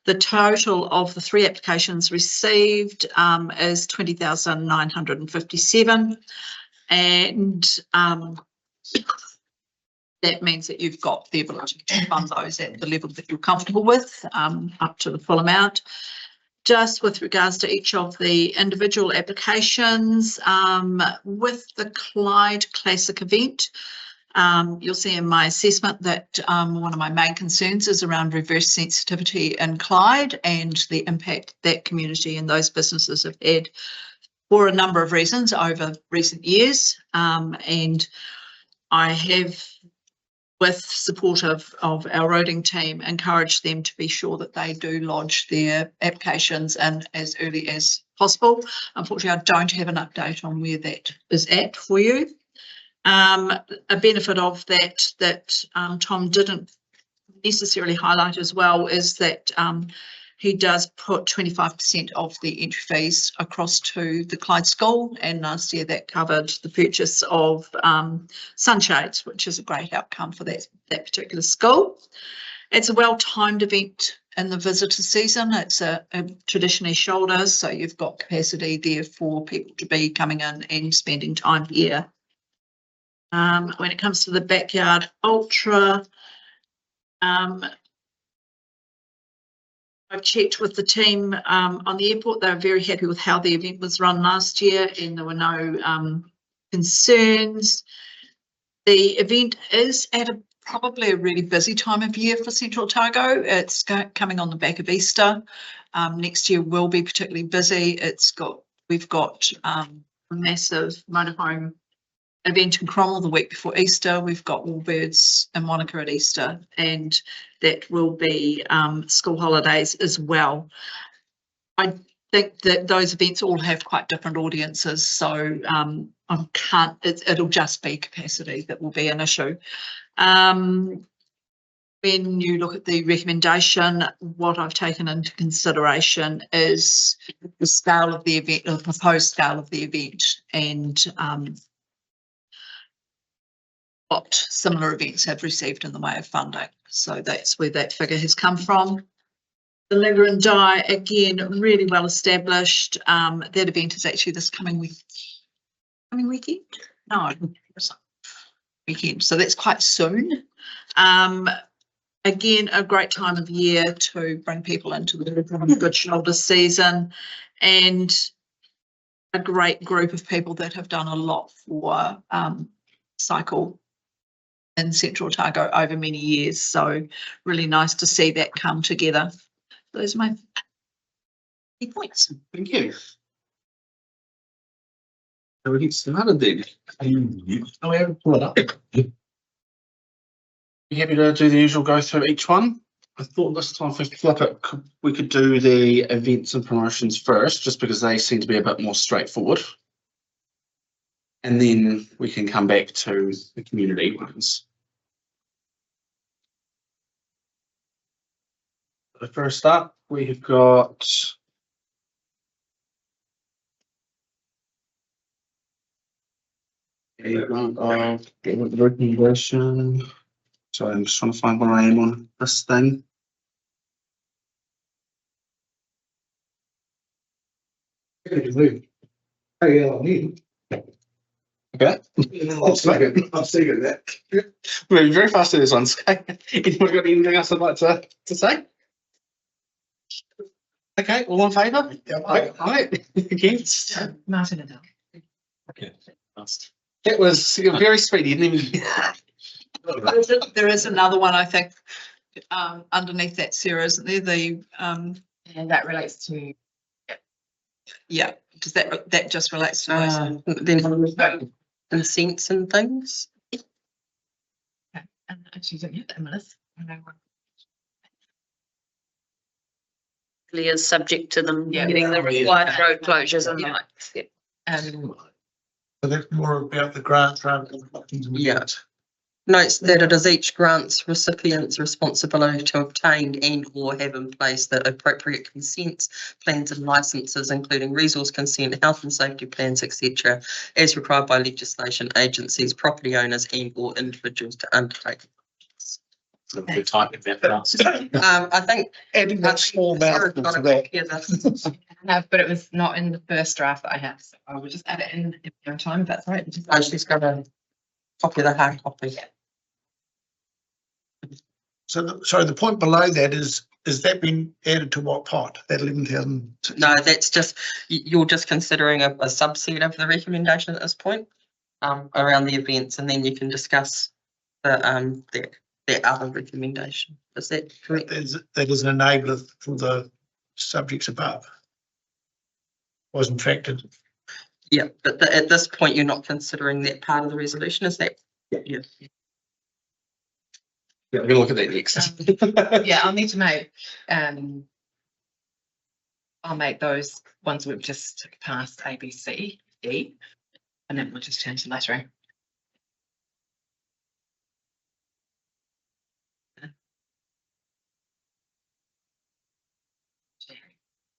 The total of the 3 applications received is 20,957, and that means that you've got the ability to fund those at the level that you're comfortable with, up to the full amount. Just with regards to each of the individual applications, with the Clyde Classic event, you'll see in my assessment that one of my main concerns is around reverse sensitivity in Clyde and the impact that community and those businesses have had for a number of reasons over recent years. And I have, with support of our roading team, encourage them to be sure that they do lodge their applications in as early as possible. Unfortunately, I don't have an update on where that is at for you. A benefit of that Tom didn't necessarily highlight as well is that he does put 25% of the entry fees across to the Clyde School, and last year that covered the purchase of sunshades, which is a great outcome for that particular school. It's a well-timed event in the visitor season. It's a traditionally shoulder, so you've got capacity there for people to be coming in and spending time here. When it comes to the Backyard Ultra, I've checked with the team on the airport. They were very happy with how the event was run last year, and there were no concerns. The event is at probably a really busy time of year for Central Otago. It's coming on the back of Easter. Next year will be particularly busy. We've got a massive motorhome event in Cromwell the week before Easter. We've got Warbirds in Monica at Easter, and that will be school holidays as well. I think that those events all have quite different audiences, so it'll just be capacity that will be an issue. When you look at the recommendation, what I've taken into consideration is the scale of the event, the proposed scale of the event, and what similar events have received in the way of funding. So that's where that figure has come from. The Linger and Die, again, really well established. That event is actually this coming weekend? No, weekend. So that's quite soon. Again, a great time of year to bring people into the good shoulder season, and a great group of people that have done a lot for cycle in Central Otago over many years. So really nice to see that come together. Those are my key points. Thank you. So we get started then. Oh, we haven't pulled it up. You happy to do the usual go through each one? I thought this time if we flip it, we could do the events and promotions first, just because they seem to be a bit more straightforward. And then we can come back to the community ones. So first up, we have got a round of recommendation. So I'm just trying to find where I am on this thing. Okay. I'm second that. We're moving very fast to this one. So, anyone got anything else I'd like to say? Okay, all in favour? Aye. Against? Martin and Okay. That was very speedy, didn't even. There is another one, I think, underneath that, Sarah, isn't there? The, And that relates to. yeah, does that just relates to those? Then consents and things. Actually, don't have that in my list. Is subject to them Yeah. getting the required road closures and the like. Yeah. So that's more about the grant rather than what things we Yeah. get. Notes that it is each grant's recipient's responsibility to obtain and or have in place the appropriate consents, plans and licenses, including resource consent, health and safety plans, etc., as required by legislation, agencies, property owners and or individuals to undertake. The type of that. I think Adding that small mouthful to that. No, but it was not in the first draft that I have, so I will just add it in every time, if that's all right. Oh, she's got a copy of the hard copy. So, sorry, the point below that is that been added to what pot? That 11,000? No, that's just, you're just considering a subset of the recommendation at this point, around the events, and then you can discuss the other recommendation. Is that correct? That is an enabler for the subjects above. Wasn't factored. Yeah, but at this point, you're not considering that part of the resolution, is that? Yeah. Yeah, we're gonna look at that next. Yeah, I'll need to make, I'll make those ones we've just passed A, B, C, D, and then we'll just change the lettering.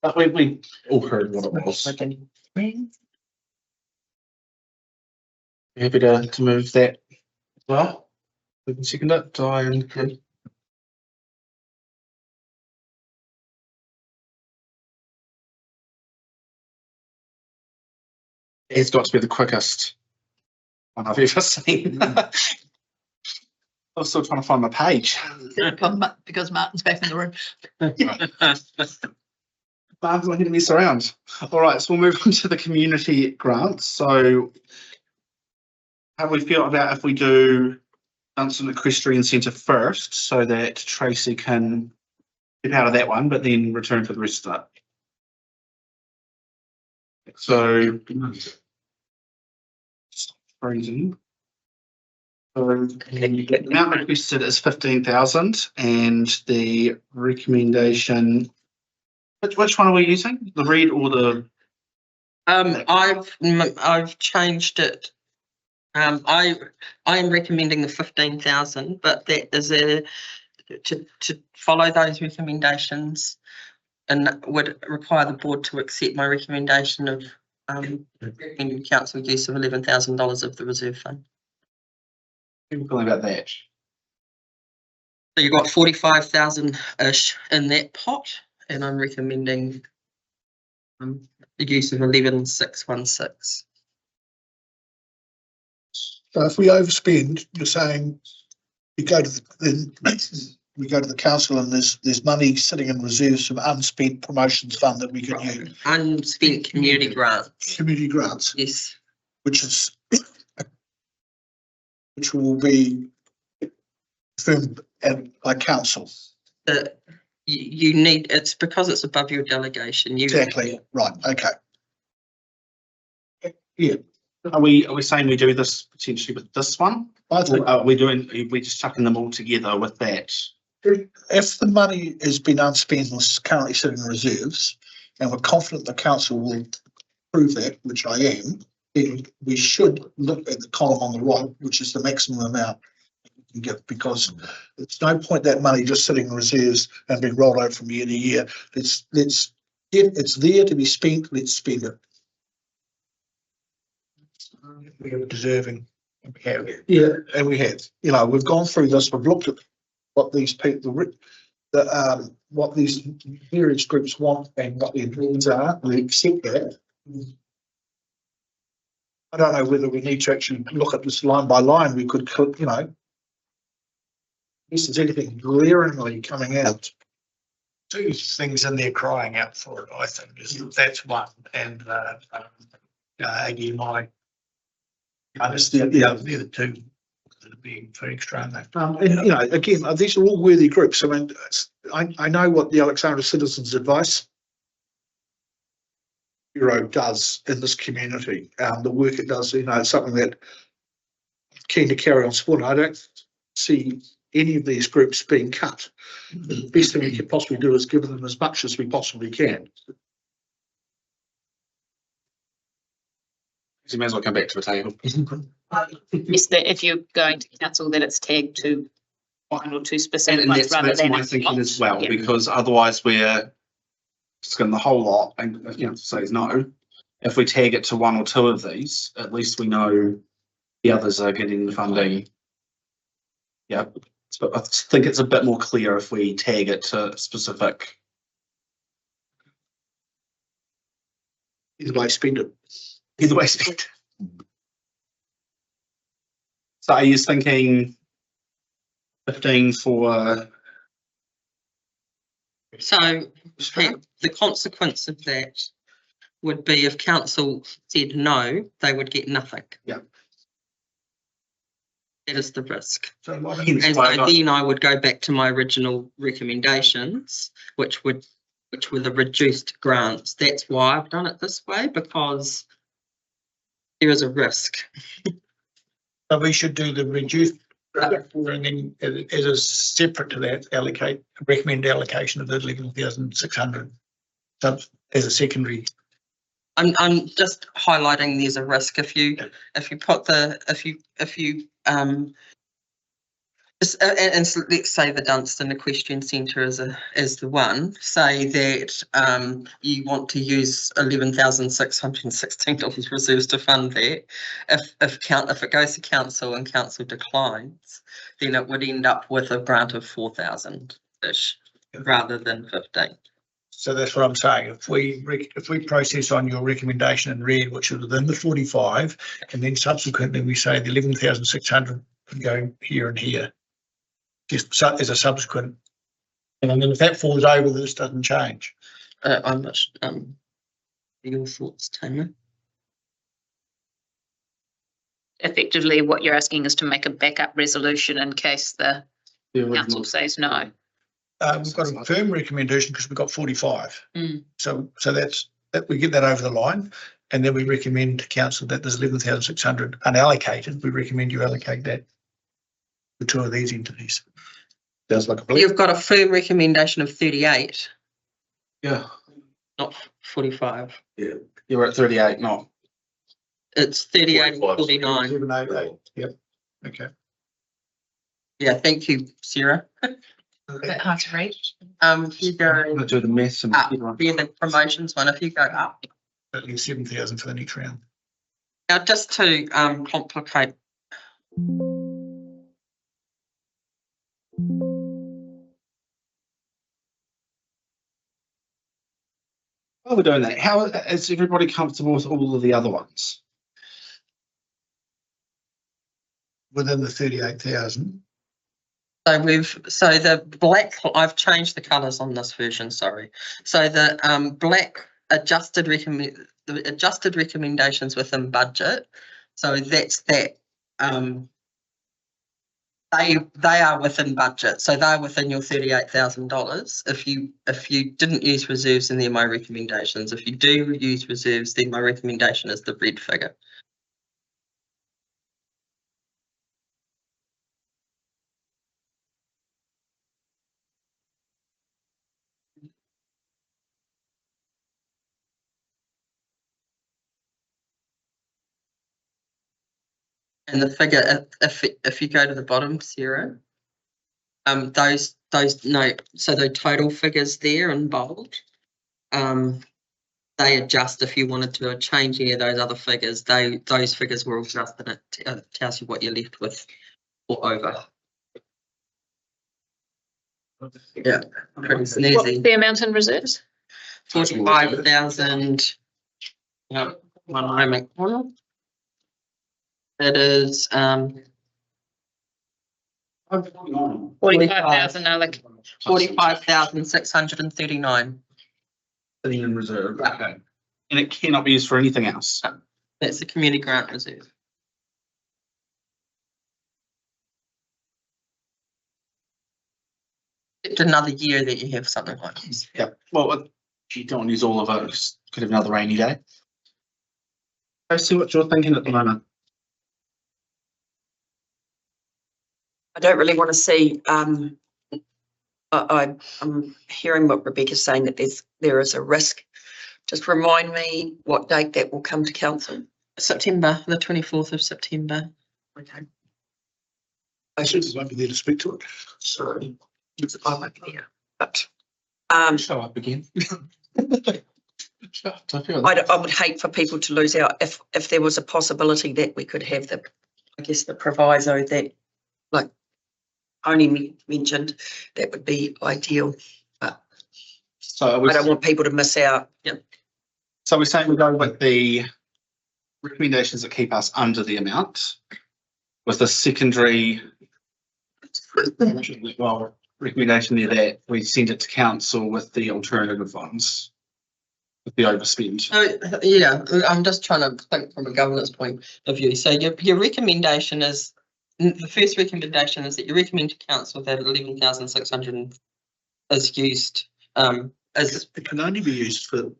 But we all heard what it was. Happy to move that as well. We can second it, Diane. It's got to be the quickest one I've ever seen. I was still trying to find my page. Because Martin's back in the room. Martin's not hitting me around. All right, so we'll move on to the community grants. So how do we feel about if we do Dunstan Equestrian Centre first, so that Tracy can get out of that one, but then return for the rest of that? So freezing. So the amount requested is 15,000, and the recommendation. Which one are we using? The red or the? I've changed it. I am recommending the 15,000, but that is to follow those recommendations, and would require the board to accept my recommendation of recommending council use of $11,000 of the reserve fund. How are you feeling about that? So you've got 45,000-ish in that pot, and I'm recommending the use of 11,616. So if we overspend, you're saying we go to the council and there's money sitting in reserves from unspent promotions fund that we can use. Unspent community grants. Community grants, Yes. which will be confirmed by council. You need, it's because it's above your delegation. Exactly, right, okay. Yeah, Are we saying we do this potentially with this one? I think Or are we just chucking them all together with that? if the money has been unspent and is currently sitting in reserves, and we're confident the council will approve that, which I am, then we should look at the column on the right, which is the maximum amount we can give, because there's no point that money just sitting in reserves and being rolled over from year to year. Let's get, it's there to be spent, let's spend it. We are deserving. We have. Yeah, and we have. You know, we've gone through this, we've looked at what these people, what these various groups want and what their dreams are. We accept that. I don't know whether we need to actually look at this line by line. We could, you know, if there's anything glaringly coming out. Two things in there crying out for it, I think, is that's one. And ADMI. They're the two that are being for extra, aren't they? And you know, again, these are all worthy groups. I mean, I know what the Alexandra Citizens Advice Bureau does in this community. The work it does, you know, it's something that I'm keen to carry on supporting. I don't see any of these groups being cut. The best thing we can possibly do is give them as much as we possibly can. You may as well come back to the table. Is that if you're going to council, that it's tagged to one or two specific And ones rather that's than my a thinking lot. as well, Yeah. because otherwise we're just going the whole lot, and if council says no, if we tag it to one or two of these, at least we know the others are getting the funding. Yeah, but I think it's a bit more clear if we tag it to specific. Either way, spend it. Either way, spend. So are you thinking 15 for? So the consequence of that would be if council said no, they would get nothing. Yeah. That is the risk. So why don't And so then I would go back to my original recommendations, which were the reduced grants. That's why I've done it this way, because there is a risk. So we should do the reduced, and then as a separate to that, recommend allocation of the 11,600 as a secondary. I'm just highlighting there's a risk if you put the just, and so let's say the Dunstan Equestrian Centre is the one. Say that you want to use $11,616 reserves to fund that. If it goes to council and council declines, then it would end up with a grant of 4,000-ish rather than 15. So that's what I'm saying. If we process on your recommendation in red, which is within the 45, and then subsequently we say the 11,600 can go here and here, just as a subsequent. And then if that falls over, this doesn't change. I'm not. Your thoughts, Tamer? Effectively, what you're asking is to make a backup resolution in case the council says no. We've got a firm recommendation because we've got 45. Mm. So that's that we get that over the line, and then we recommend to council that there's 11,600 unallocated. We recommend you allocate that to two of these entities. Sounds like a plan. You've got a firm recommendation of 38, Yeah, not 45. yeah, you're at 38, not. It's 38 and 49. 788. Yep. Okay. Yeah, thank you, Sarah. A bit hard to read. You go I'm gonna do the maths and up, then the promotions one, if you go up. At least 7,000 for the next round. Now, just to complicate. While we're doing that, how is everybody comfortable with all of the other ones? Within the 38,000. So the black, I've changed the colours on this version, sorry. So the black adjusted recommendations within budget. So that's that they are within budget. So they're within your $38,000. If you didn't use reserves, then they're my recommendations. If you do use reserves, then my recommendation is the red figure. And the figure, if you go to the bottom, Sarah, those no, so the total figures there in bold, they adjust if you wanted to change any of those other figures. Those figures were adjusted. It tells you what you're left with or over. Yeah, pretty What's snazzy. the amount in reserves? 45,000. Yeah, one moment. It is 45,000 alloc. 45,639. Sitting in reserve, okay. And it cannot be used for anything else. That's the community grant reserve. accept another year that you have something like this. Yeah, well, if you don't use all of it, just could have another rainy day. I see what you're thinking at the moment. I don't really want to see, I'm hearing what Rebecca's saying, that there is a risk. Just remind me what date that will come to council. September, the 24th of September. Okay. Citizens won't be there to speak to it. Sorry. I won't be here, but, Show up again. I would hate for people to lose out if there was a possibility that we could have the proviso that, like, only mentioned, that would be ideal. But So I don't want people to miss out. So we're saying we go with the recommendations that keep us under the amount, with the secondary recommendation there that we send it to council with the alternative ones, with the overspend. So, yeah, I'm just trying to think from a governance point of view. So your recommendation is, the first recommendation is that you recommend to council that 11,600 is used, as It can only be used for.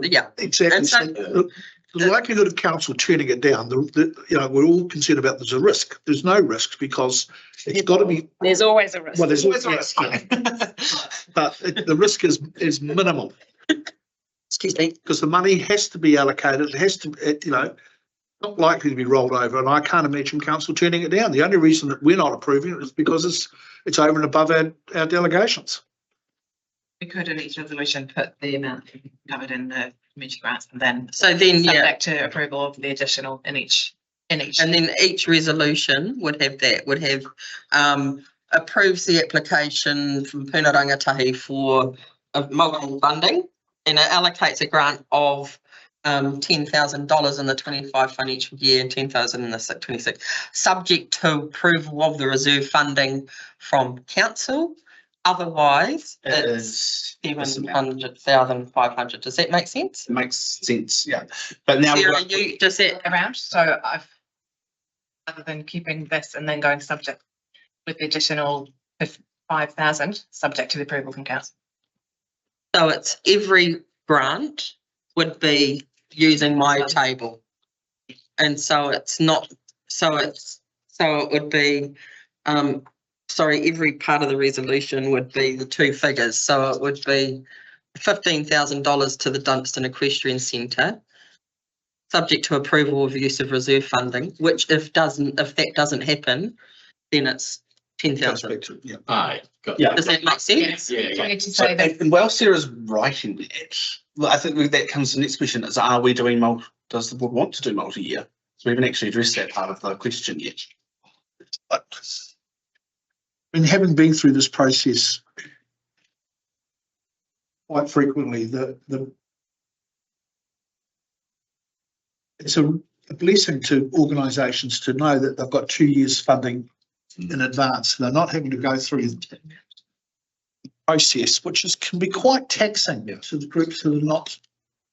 yeah. Exactly. And so- So the likelihood of council turning it down, we're all concerned about there's a risk. There's no risk because it's got to be, There's always a risk. well, there's always a risk. But the risk is minimal Excuse me. because the money has to be allocated. It has to, not likely to be rolled over. And I can't imagine council turning it down. The only reason that we're not approving it is because it's over and above our delegations. We could in each resolution put the amount covered in the community grants and then Yeah, subject to approval of the additional in each. and then each resolution would have approves the application from Puna Rangatahi for mobile funding, and it allocates a grant of $10,000 in the 25 financial year and 10,000 in the 26, subject to approval of the reserve funding from council. Otherwise, it's 700,500. Does that make sense? It makes sense, yeah. But now Sarah, you just said Around, so other than keeping this and then going subject with the additional 5,000, subject to the approval from council. so. It's every grant would be using my table, and so it's not. So it would be. Sorry, every part of the resolution would be the two figures. So it would be $15,000 to the Dunstan Equestrian Centre, subject to approval of use of reserve funding, which if that doesn't happen, then it's 10,000. Yeah. Aye, got Does that make sense? We need to So, say that and while Sarah's writing that, well, I think that comes to the next question is, are we doing does the board want to do multi-year? So we haven't actually addressed that part of the question yet. And having been through this process quite frequently, it's a blessing to organisations to know that they've got 2 years funding in advance. They're not having to go through the process, which can be quite taxing to the groups that are not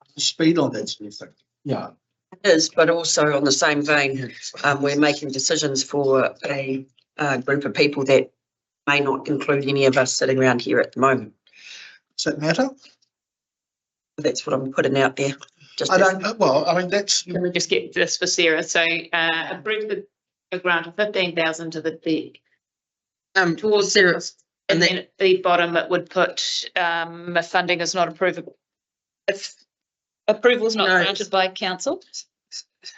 up to speed on that sort of thing. Yeah. It is, but also on the same vein, we're making decisions for a group of people that may not include any of us sitting around here at the moment. Does that matter? That's what I'm putting out there. Just I don't know. Well, I mean, Can we just get this for Sarah? So approve a grant of 15,000 to the towards Sarah, and then at the bottom it would put if funding is not approvable. If approval is not granted by council,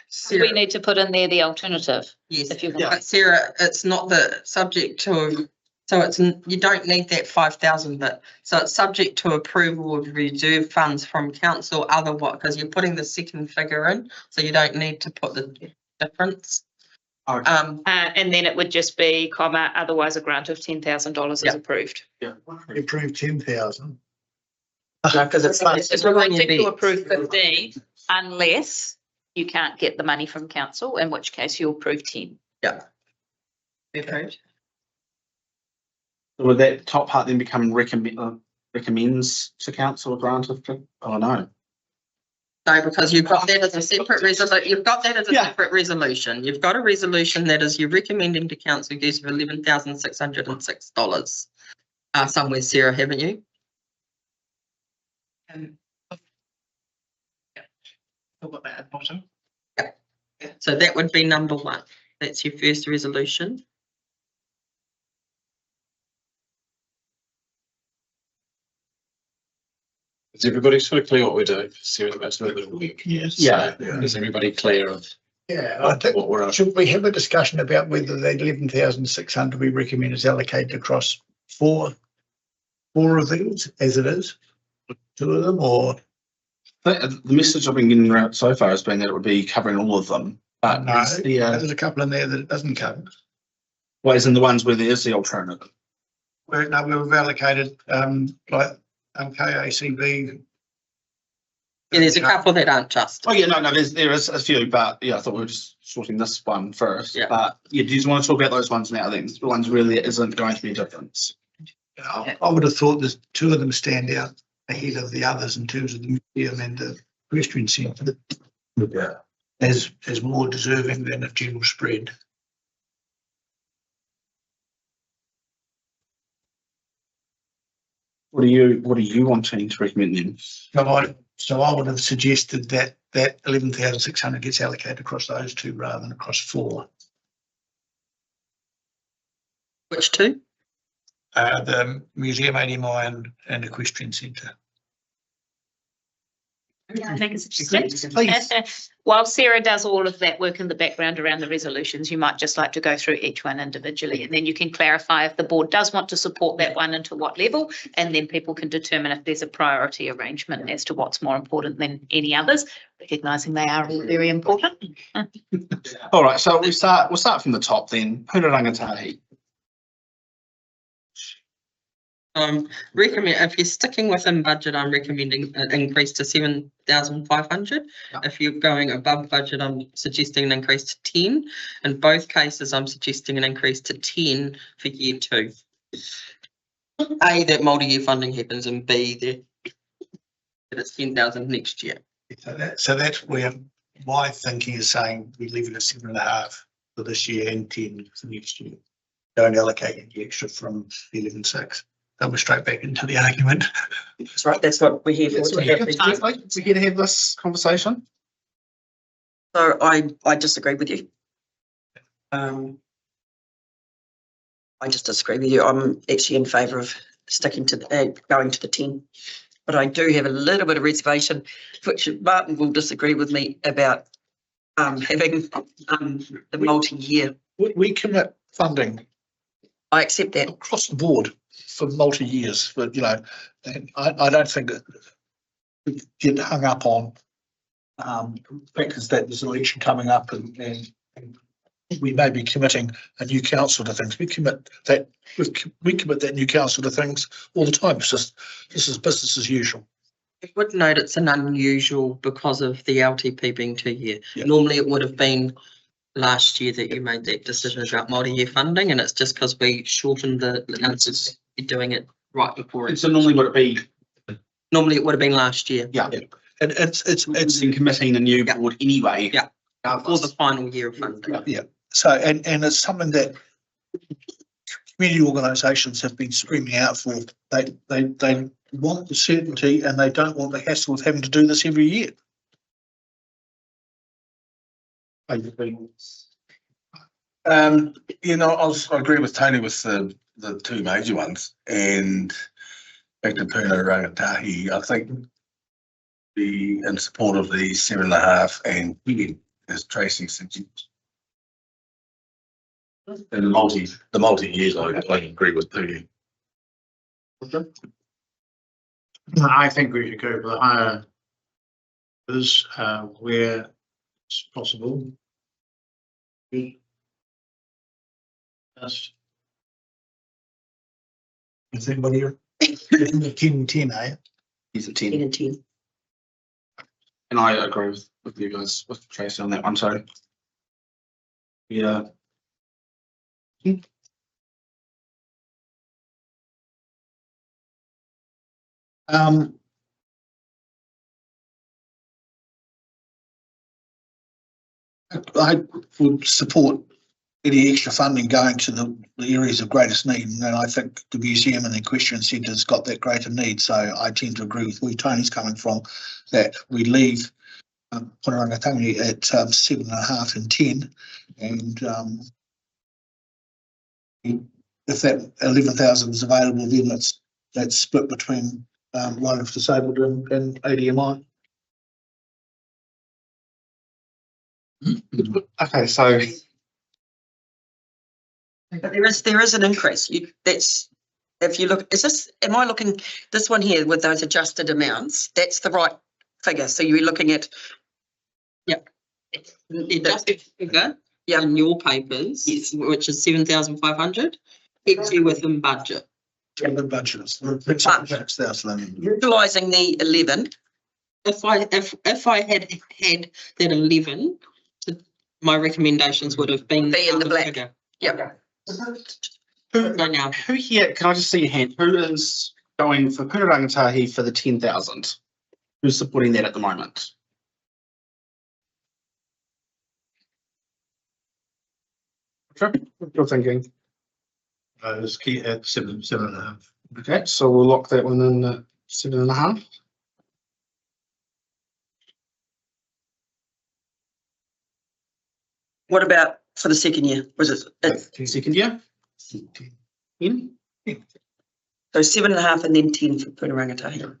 Sarah, we need to put in there the alternative. yes, If you want. but Sarah, it's not the subject to. So it's you don't need that 5,000 bit. So it's subject to approval of reserve funds from council. Otherwise, because you're putting the second figure in, so you don't need to put the difference. Okay. And then it would just be comma, otherwise a grant of $10,000 is approved. Yeah. Improve 10,000. no, because It's related to approve 15 unless you can't get the money from council, in which case you approve 10. Yeah. Approved. Would that top part then become recommends to council a grant of? Oh no. No, because you've got that as a separate resolution, you've got that as a Yeah. separate resolution. You've got a resolution that is you're recommending to council use of $11,606. Somewhere, Sarah, haven't you? And I've got that at the bottom. So that would be number one. That's your first resolution. Is everybody sort of clear what we're doing? Sarah, that's what we're doing. Yes. Yeah. Is everybody clear of Yeah, I think, what we're asking? should we have a discussion about whether the 11,600 we recommend is allocated across four of these as it is? Two of them, or The message I've been getting around so far has been that it would be covering all of them. But no, is there's a couple in there that it doesn't cover. ways in the ones where there is the alternative. We've allocated, like, KACB. Yeah, there's a couple that aren't just. Oh, yeah, no, there is a few, but yeah, I thought we were just sorting this one first. Yeah. But yeah, do you just want to talk about those ones now? I think the ones where there isn't going to be a difference. I would have thought there's two of them stand out ahead of the others in terms of the museum and the equestrian centre. Yeah. As more deserving than a general spread. What are you wanting to recommend then? So I would have suggested that 11,600 gets allocated across those two rather than across four. Which two? The Museum ADMI and Equestrian Centre. I think it's interesting. Please. While Sarah does all of that work in the background around the resolutions, you might just like to go through each one individually, and then you can clarify if the board does want to support that one and to what level, and then people can determine if there's a priority arrangement as to what's more important than any others, recognising they are all very important. All right, so we'll start from the top then. Puna Rangatahi. Recommend, if you're sticking within budget, I'm recommending an increase to 7,500. Yeah. If you're going above budget, I'm suggesting an increase to 10. In both cases, I'm suggesting an increase to 10 for year 2. A, that multi-year funding happens, and B, that it's 10,000 next year. So that's where my thinking is saying we leave it at 7.5 for this year and 10 for next year. Don't allocate any extra from 11.6. Then we're straight back into the argument. That's right, that's what we're here for. We're here to have this conversation. So I disagree with you. I just disagree with you. I'm actually in favour of sticking to going to the 10. But I do have a little bit of reservation, which Martin will disagree with me about having the multi-year. We commit funding I accept that. across the board for multi-years, but and I don't think that we get hung up on factors that there's an election coming up and we may be committing a new council to things. We commit that new council to things all the time. It's just, this is business as usual. I would note it's an unusual because of the LTP being 2 year. Yeah. Normally it would have been last year that you made that decision about multi-year funding, and it's just because we shortened the answers, doing it right before it. So normally would it be, Normally it would have been last year. yeah, And it's in committing a new Yeah. board anyway. Yeah. For the final year of funding. yeah. So and it's something that community organisations have been screaming out for. They want the certainty and they don't want the hassle of having to do this every year. I agree with Tony with the two major ones, and back to Puna Rangatahi, I think be in support of the 7.5 and 10, as Tracy suggests. And the multi years, I agree with Tony. I think we should go for the higher is where it's possible. Yes. Is anybody here? 10, eh? He's at 10 10. and 10. And I agree with you guys, with Tracy on that one, so. Yeah. I would support any extra funding going to the areas of greatest need, and I think the museum and the equestrian centre's got that greater need. So I tend to agree with where Tony's coming from, that we leave Punarangatangi at 7.5 and 10, and if that 11,000 is available, then that's split between wildlife disabled and ADMI. Okay, so But there is an increase. If you look, am I looking, this one here with those adjusted amounts, that's the right figure. So you're looking at, The adjusted figure Yeah. in your papers, which is 7,500, it's you within budget. The budgets. utilising the 11, If I had that 11, my recommendations would have been. Be in the other black. figure. yeah. Right now. who here, can I just see your hand? Who is going for Punarangatangi for the 10,000? Who's supporting that at the moment? Sure, what you're thinking. Let's keep at 7.5. Okay, so we'll lock that one in at 7.5. What about for the second year? Was it, Second year? 10? so 7.5 and then 10 for Punarangatangi?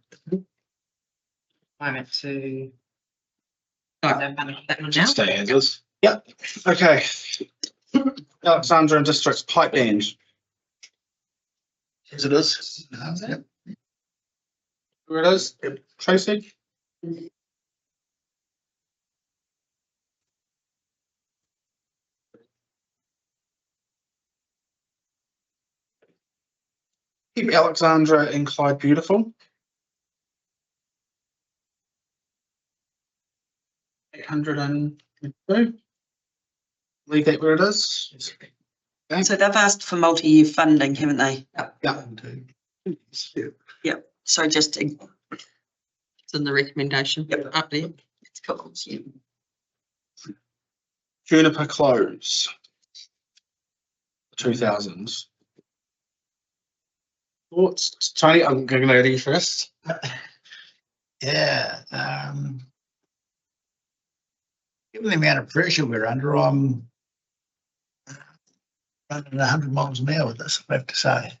I went to. No. That one now. Stay as is. Yep, okay. Alexandra and District's pipe band. As it is. Yep. Where it is? Tracy? Keep Alexandra and Clyde beautiful. 802. Leave that where it is. So they've asked for multi-year funding, haven't they? Yeah. So just, It's in the recommendation Yep. up there. it's cool. Yeah. Juniper Close. 2000s. Thoughts, Tony? I'm going to go to you first. Yeah. Given the amount of pressure we're under, I'm running 100 miles an hour with this, I have to say.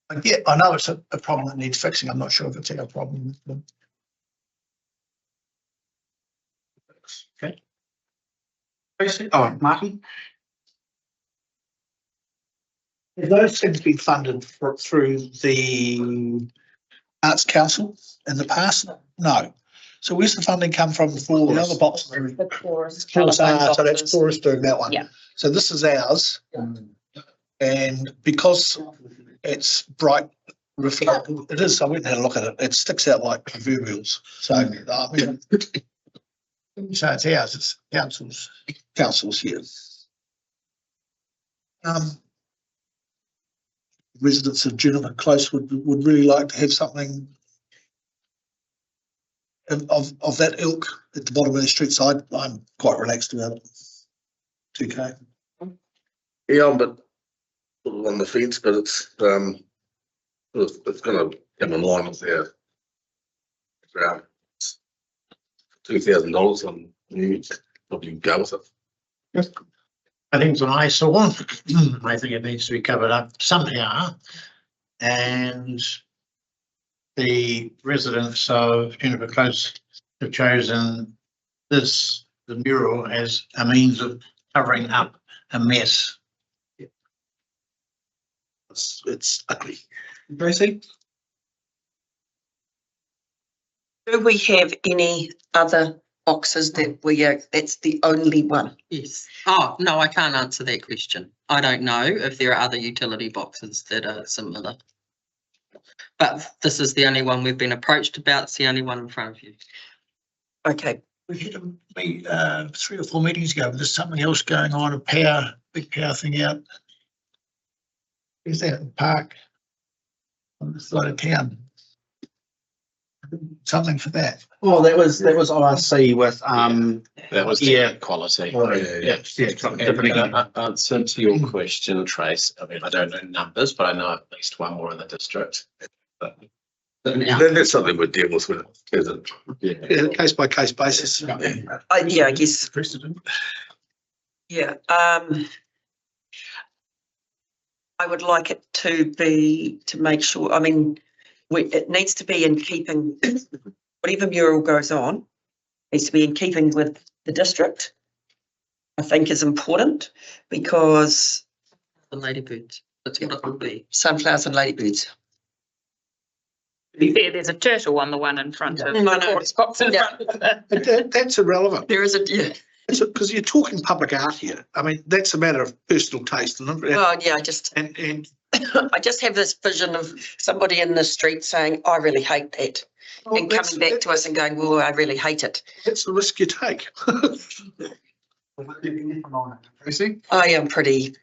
I know it's a problem that needs fixing. I'm not sure if it's our problem. Okay. Tracy? Oh, Martin? Have those things been funded through the Arts Council in the past? No. So where's the funding come from for the other boxes? The chorus. So that's boxes. Taurus doing that one. Yeah. So this is ours. And because it's bright, reflective, it is, I went and had a look at it, it sticks out like proverbials. So, I mean, so it's ours, it's council's here. Residents of Juniper Close would really like to have something of that ilk at the bottom of the street side. I'm quite relaxed about it. 2K. Yeah, I'm a bit sort of on the fence, but it's gonna come in line with their ground. $2,000 on you probably go with it. I think it's an eyesore. I think it needs to be covered up somehow. And the residents of Juniper Close have chosen the mural, as a means of covering up a mess. It's ugly. Tracy? Do we have any other boxes that that's the only one? Yes. Oh, no, I can't answer that question. I don't know if there are other utility boxes that are similar. But this is the only one we've been approached about. It's the only one in front of you. Okay. We had 3 or 4 meetings ago, but there's something else going on, big power thing out. Is that in the park? On the side of town? something for that. Oh, that was IRC with, That was Yeah. quality. Answer to your question, Trace. I mean, I don't know numbers, but I know at least one more in the district. But that's something we'll deal with, isn't it? Yeah, case by case basis. Yeah, I guess. Precedent. Yeah, I would like it to be, to make sure, I mean, it needs to be in keeping, whatever mural goes on, needs to be in keeping with the district, I think is important, because The ladybirds, that's what it would be. sunflowers and ladybirds. There's a turtle on the one in front of. I know. the chorus box in Yeah. front of the- That's irrelevant. There is a, yeah, Because you're talking public art here. I mean, that's a matter of personal taste. And, oh, yeah, I just have this vision of somebody in the street saying, I really hate that. And coming back to us and going, well, I really hate it. That's the risk you take. Tracy? I am pretty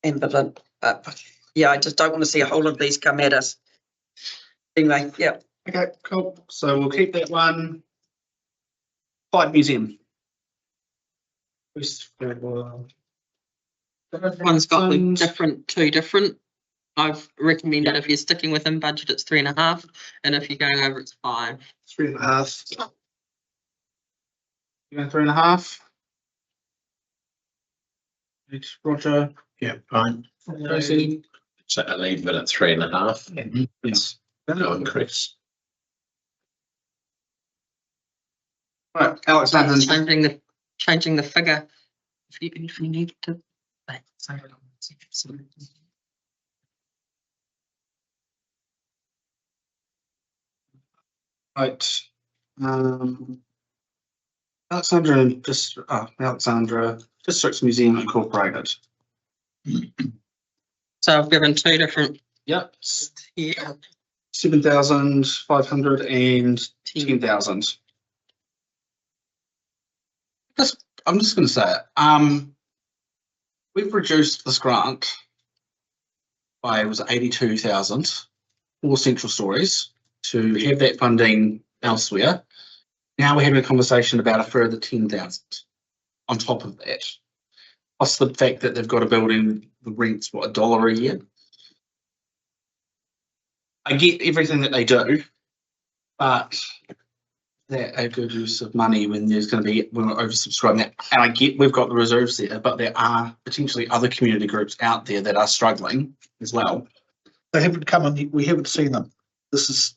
ambivalent, but yeah, I just don't want to see a whole lot of these come at us. Anyway, yeah. Okay, cool. So we'll keep that one. Clyde Museum. One's got the two different. I've recommended if you're sticking within budget, it's 3.5, and if you're going over, it's 5. 3.5. You going 3.5? Roger. Yeah, fine. Tracy. So I leave it at 3.5. Yes. No increase. Right, Alexander. Changing the figure. If you need to. Right. Alexandra Districts Museum Incorporated. So I've given two different. Yep. Yeah. 7,500 and 10,000. I'm just going to say it. We've reduced this grant by, it was 82,000 for Central Stories to have that funding elsewhere. Now we're having a conversation about a further 10,000 on top of that. Plus the fact that they've got a building, the rent's what, $1 a year. I get everything that they do, but they're a good use of money when there's going to be, when we're oversubscribing that. And I get we've got the reserves there, but there are potentially other community groups out there that are struggling as well. They haven't come and we haven't seen them. This is,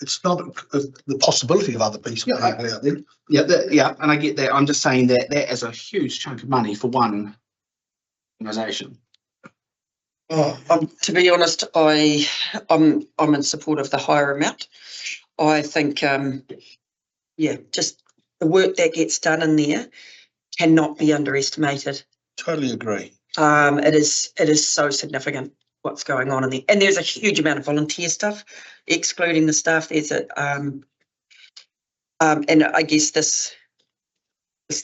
it's not the possibility of other people out there. Yeah, and I get that. I'm just saying that that is a huge chunk of money for one organisation. Oh, to be honest, I'm in support of the higher amount. I think, just the work that gets done in there cannot be underestimated. Totally agree. It is so significant what's going on in there, and there's a huge amount of volunteer stuff, excluding the staff. There's and I guess this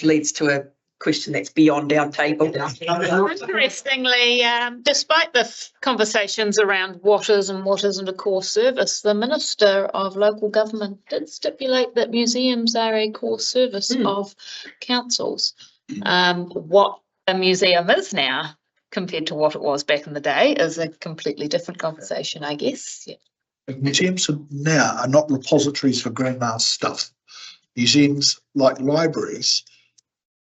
leads to a question that's beyond our table. Interestingly, despite the conversations around what is and what isn't a core service, the Minister of Local Government did stipulate that museums are a core service of councils. What a museum is now compared to what it was back in the day is a completely different conversation, I guess. Yeah. Museums now are not repositories for grandma's stuff. Museums, like libraries,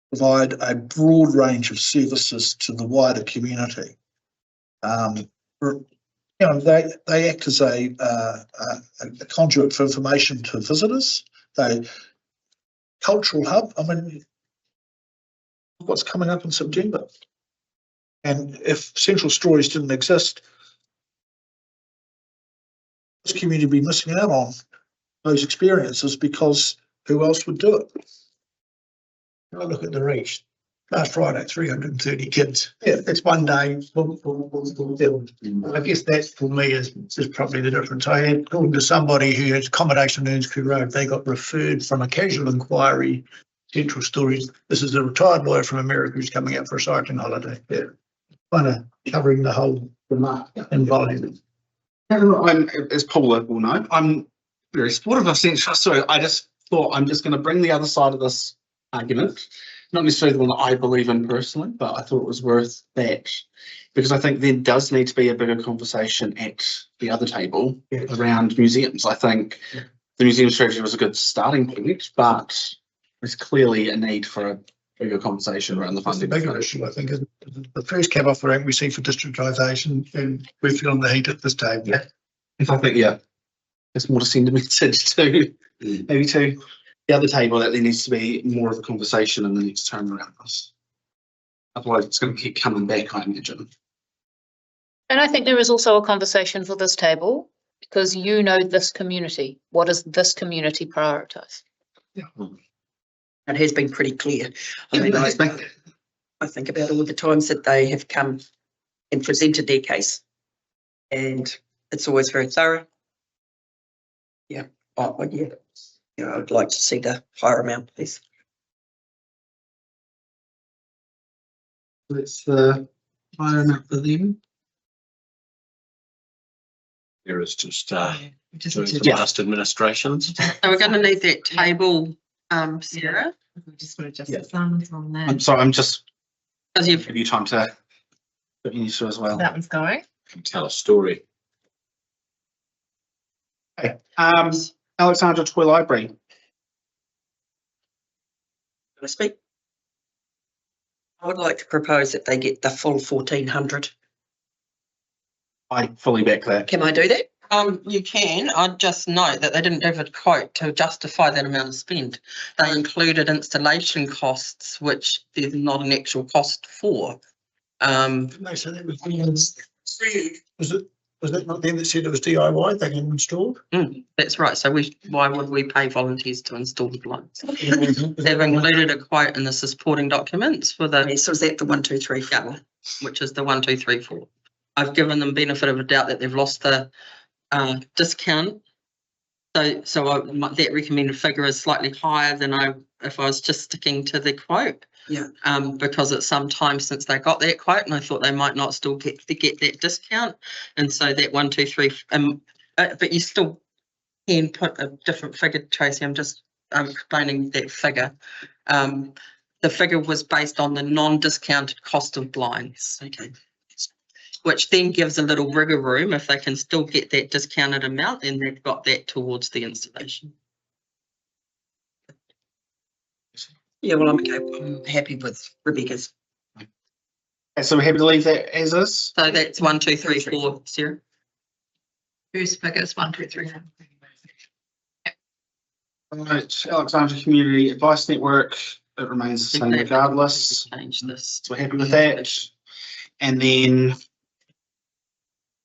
provide a broad range of services to the wider community. They act as a conduit for information to visitors. They cultural hub. I mean, what's coming up in September? And if Central Stories didn't exist, this community would be missing out on those experiences because who else would do it? I look at the reach. Last Friday, 330 kids. Yeah, it's one day. I guess that for me is probably the difference. I had talking to somebody who has accommodation in Earnscleugh Road. They got referred from a casual inquiry, Central Stories. This is a retired lawyer from America who's coming out for a cycling holiday. Yeah, kind of covering the whole environment. I'm, as Paula will know, I'm very supportive of central. So I just thought I'm just going to bring the other side of this argument, not necessarily the one that I believe in personally, but I thought it was worth that because I think there does need to be a bigger conversation at the other table around museums. I think the museum strategy was a good starting point, but there's clearly a need for a bigger conversation around the That's the funding. bigger issue, I think, is the first cab off the rank we see for district-isation, and we're feeling the heat at this table. Yeah. If I think, yeah, there's more to send a message to, maybe to the other table that there needs to be more of a conversation in the next term around this. Otherwise, it's going to keep coming back, I imagine. And I think there is also a conversation for this table because you know this community. What does this community prioritise? It has been pretty clear. I mean, I think about all the times that they have come and presented their case, and it's always very thorough. Yeah, I'd like to see the higher amount, please. It's the higher amount for them. There is just, Yeah. just administrations. So we're going to need that table, Sarah, We just want to adjust Yeah. the sums on that. I'm sorry, I'm just because you've give you time to put you to as well. That one's going. Can tell a story. Okay. Alexandra Toy Library. Can I speak? I would like to propose that they get the full 1,400. I fully back that. Can I do that? You can. I'd just note that they didn't have a quote to justify that amount of spend. They included installation costs, which there's not an actual cost for. Didn't they say that was that not them that said it was DIY, they can install? That's right. So why would we pay volunteers to install the blinds? They've included a quote in the supporting documents for the, So is that the 1, 2, 3, 4? Yeah. which is the 1, 2, 3, 4. I've given them benefit of a doubt that they've lost the discount. So that recommended figure is slightly higher than if I was just sticking to the quote. Yeah. Because it's some time since they got that quote, and I thought they might not still get that discount, and so that 1, 2, 3. But you still can put a different figure, Tracy. I'm explaining that figure. The figure was based on the non-discounted cost of blinds. Okay. Which then gives a little wriggle room if they can still get that discounted amount and they've got that towards the installation. Yeah, well, I'm happy with Rebecca's. Okay, so we're happy to leave that as is. So that's 1, 2, 3, 4, Sarah. First figures, 1, 2, 3. Right, Alexandra Community Advice Network, it remains the same regardless. Change this. So we're happy with that. And then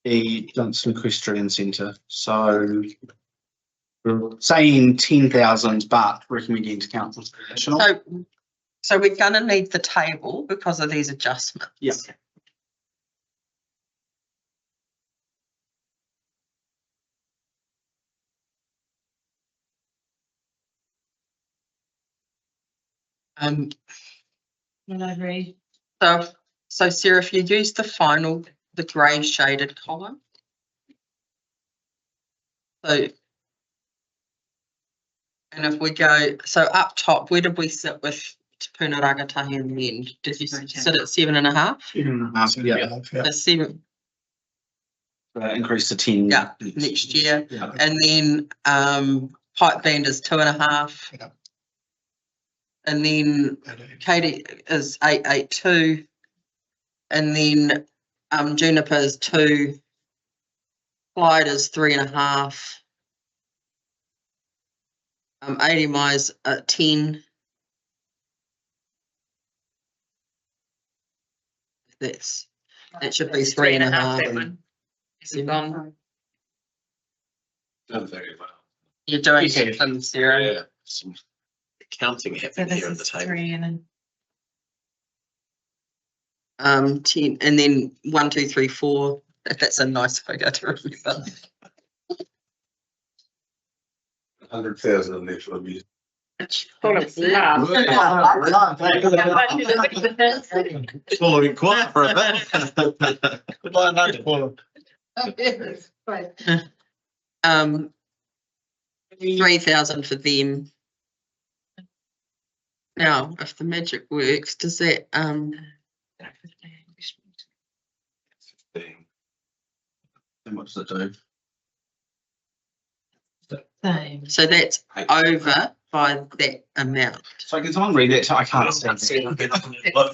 the Dunstan Equestrian Centre. So we're saying 10,000, but recommending to council for additional. So we're going to need the table because of these adjustments. Yeah. Library. So Sarah, if you use the grey shaded column. And if we go, so up top, where did we sit with Te Puna Rangatahi in the end? Did you sit at 7.5? Yeah. So 7, Increase to 10. yeah, next year. Yeah. And then pipe band is 2.5. Yeah. And then Katie is 882. And then Juniper is 2. Clyde is 3.5. 80 miles at 10. That should be 3.5. That one. Is it gone? Done very well. You're doing Okay. something, Sarah. Yeah, some counting So happening this here at the is table. 3 and then 10, and then 1, 2, 3, 4. That's a nice figure to remember. 100,000 in there for the music. Full of love. Following quiet for a bit. Good night, night, Paula. 3,000 for them. Now, if the magic works, does that, And what does it do? Same. so that's over by that amount. So can someone read it? I can't stand it.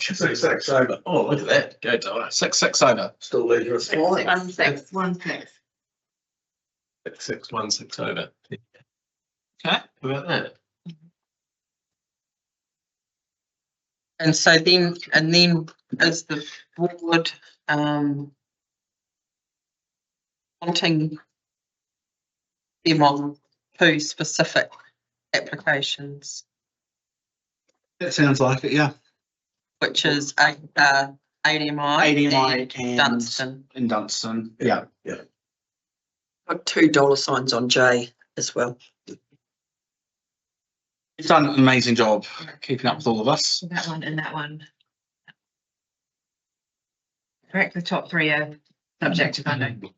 Six over. Oh, look at that. Go to 6 over. Still leave your fine. 1,616. 616 over. Okay. How about that? And so then, is the board, wanting them on 2 specific applications, That sounds like it, yeah. which is ADMI ADMI and Dunstan. in Dunstan, yeah. Got $2 on J as well. You've done an amazing job keeping up with all of us. That one and that one. Correct, the top 3 are subject to funding.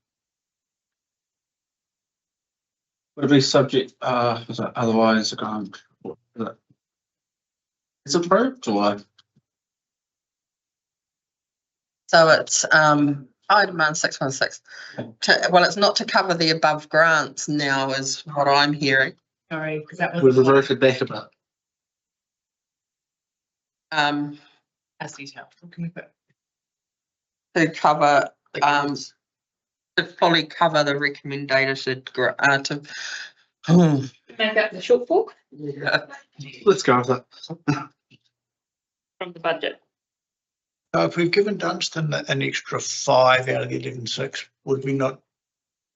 Would it be subject, was it otherwise a grant? Is it approved or? So it's, I demand 616. Well, it's not to cover the above grants now is what I'm hearing. Sorry, because that We've was reverted back a bit. as detailed. Can we put To cover, to fully cover the recommended grant, to. Make up the shortfall Let's go with that. from the budget. So if we've given Dunstan an extra 5 out of the 11.6, would we not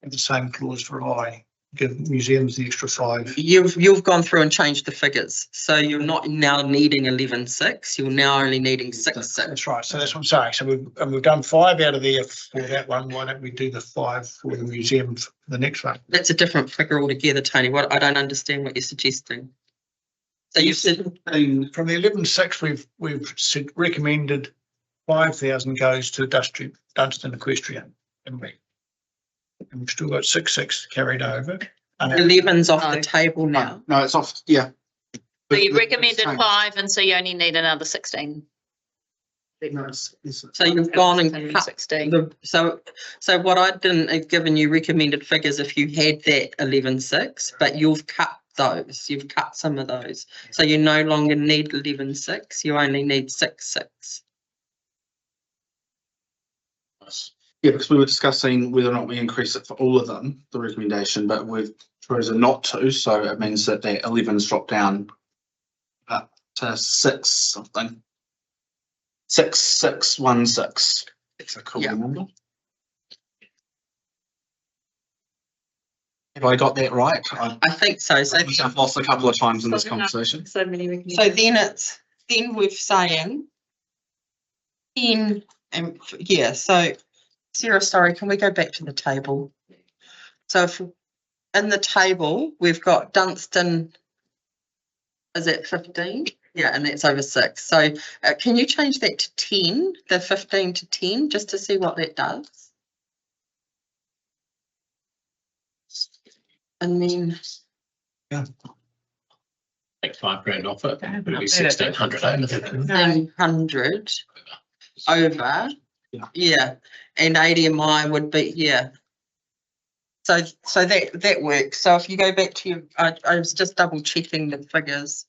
have the same clause for I? Give museums the extra 5? You've gone through and changed the figures, so you're not now needing 11.6, you're now only needing 6.6. That's right. So that's what I'm saying. So we've done 5 out of there for that one. Why don't we do the 5 for the museum for the next one? That's a different figure altogether, Tony. What, I don't understand what you're suggesting. So you said, From the 11.6, we've said recommended 5,000 goes to Dunstan Equestrian, haven't we? And we've still got 6.6 carried over. 11's off the table now. No, it's off, yeah. So you recommended 5 and so you only need another 16. So you've gone and cut 16. so what I didn't have given you recommended figures if you had that 11.6, but you've cut those, you've cut some of those. So you no longer need 11.6, you only need 6.6. Yeah, because we were discussing whether or not we increase it for all of them, the recommendation, but we've chosen not to, so it means that 11's dropped down up to 6 something. 6,616. It's a cool number. Have I got that right? I think so. So I've lost a couple of times in this conversation. So many So then we're saying 10 and yeah, so Sarah, sorry, can we go back to the table? So if in the table, we've got Dunstan, is that 15? Yeah, and that's over 6. So can you change that to 10, the 15 to 10, just to see what that does? And then Take $5,000 off it. It'll be 1,600. 100 over, yeah, and ADMI would be, yeah. So that works. So if you go back to your, I was just double checking the figures.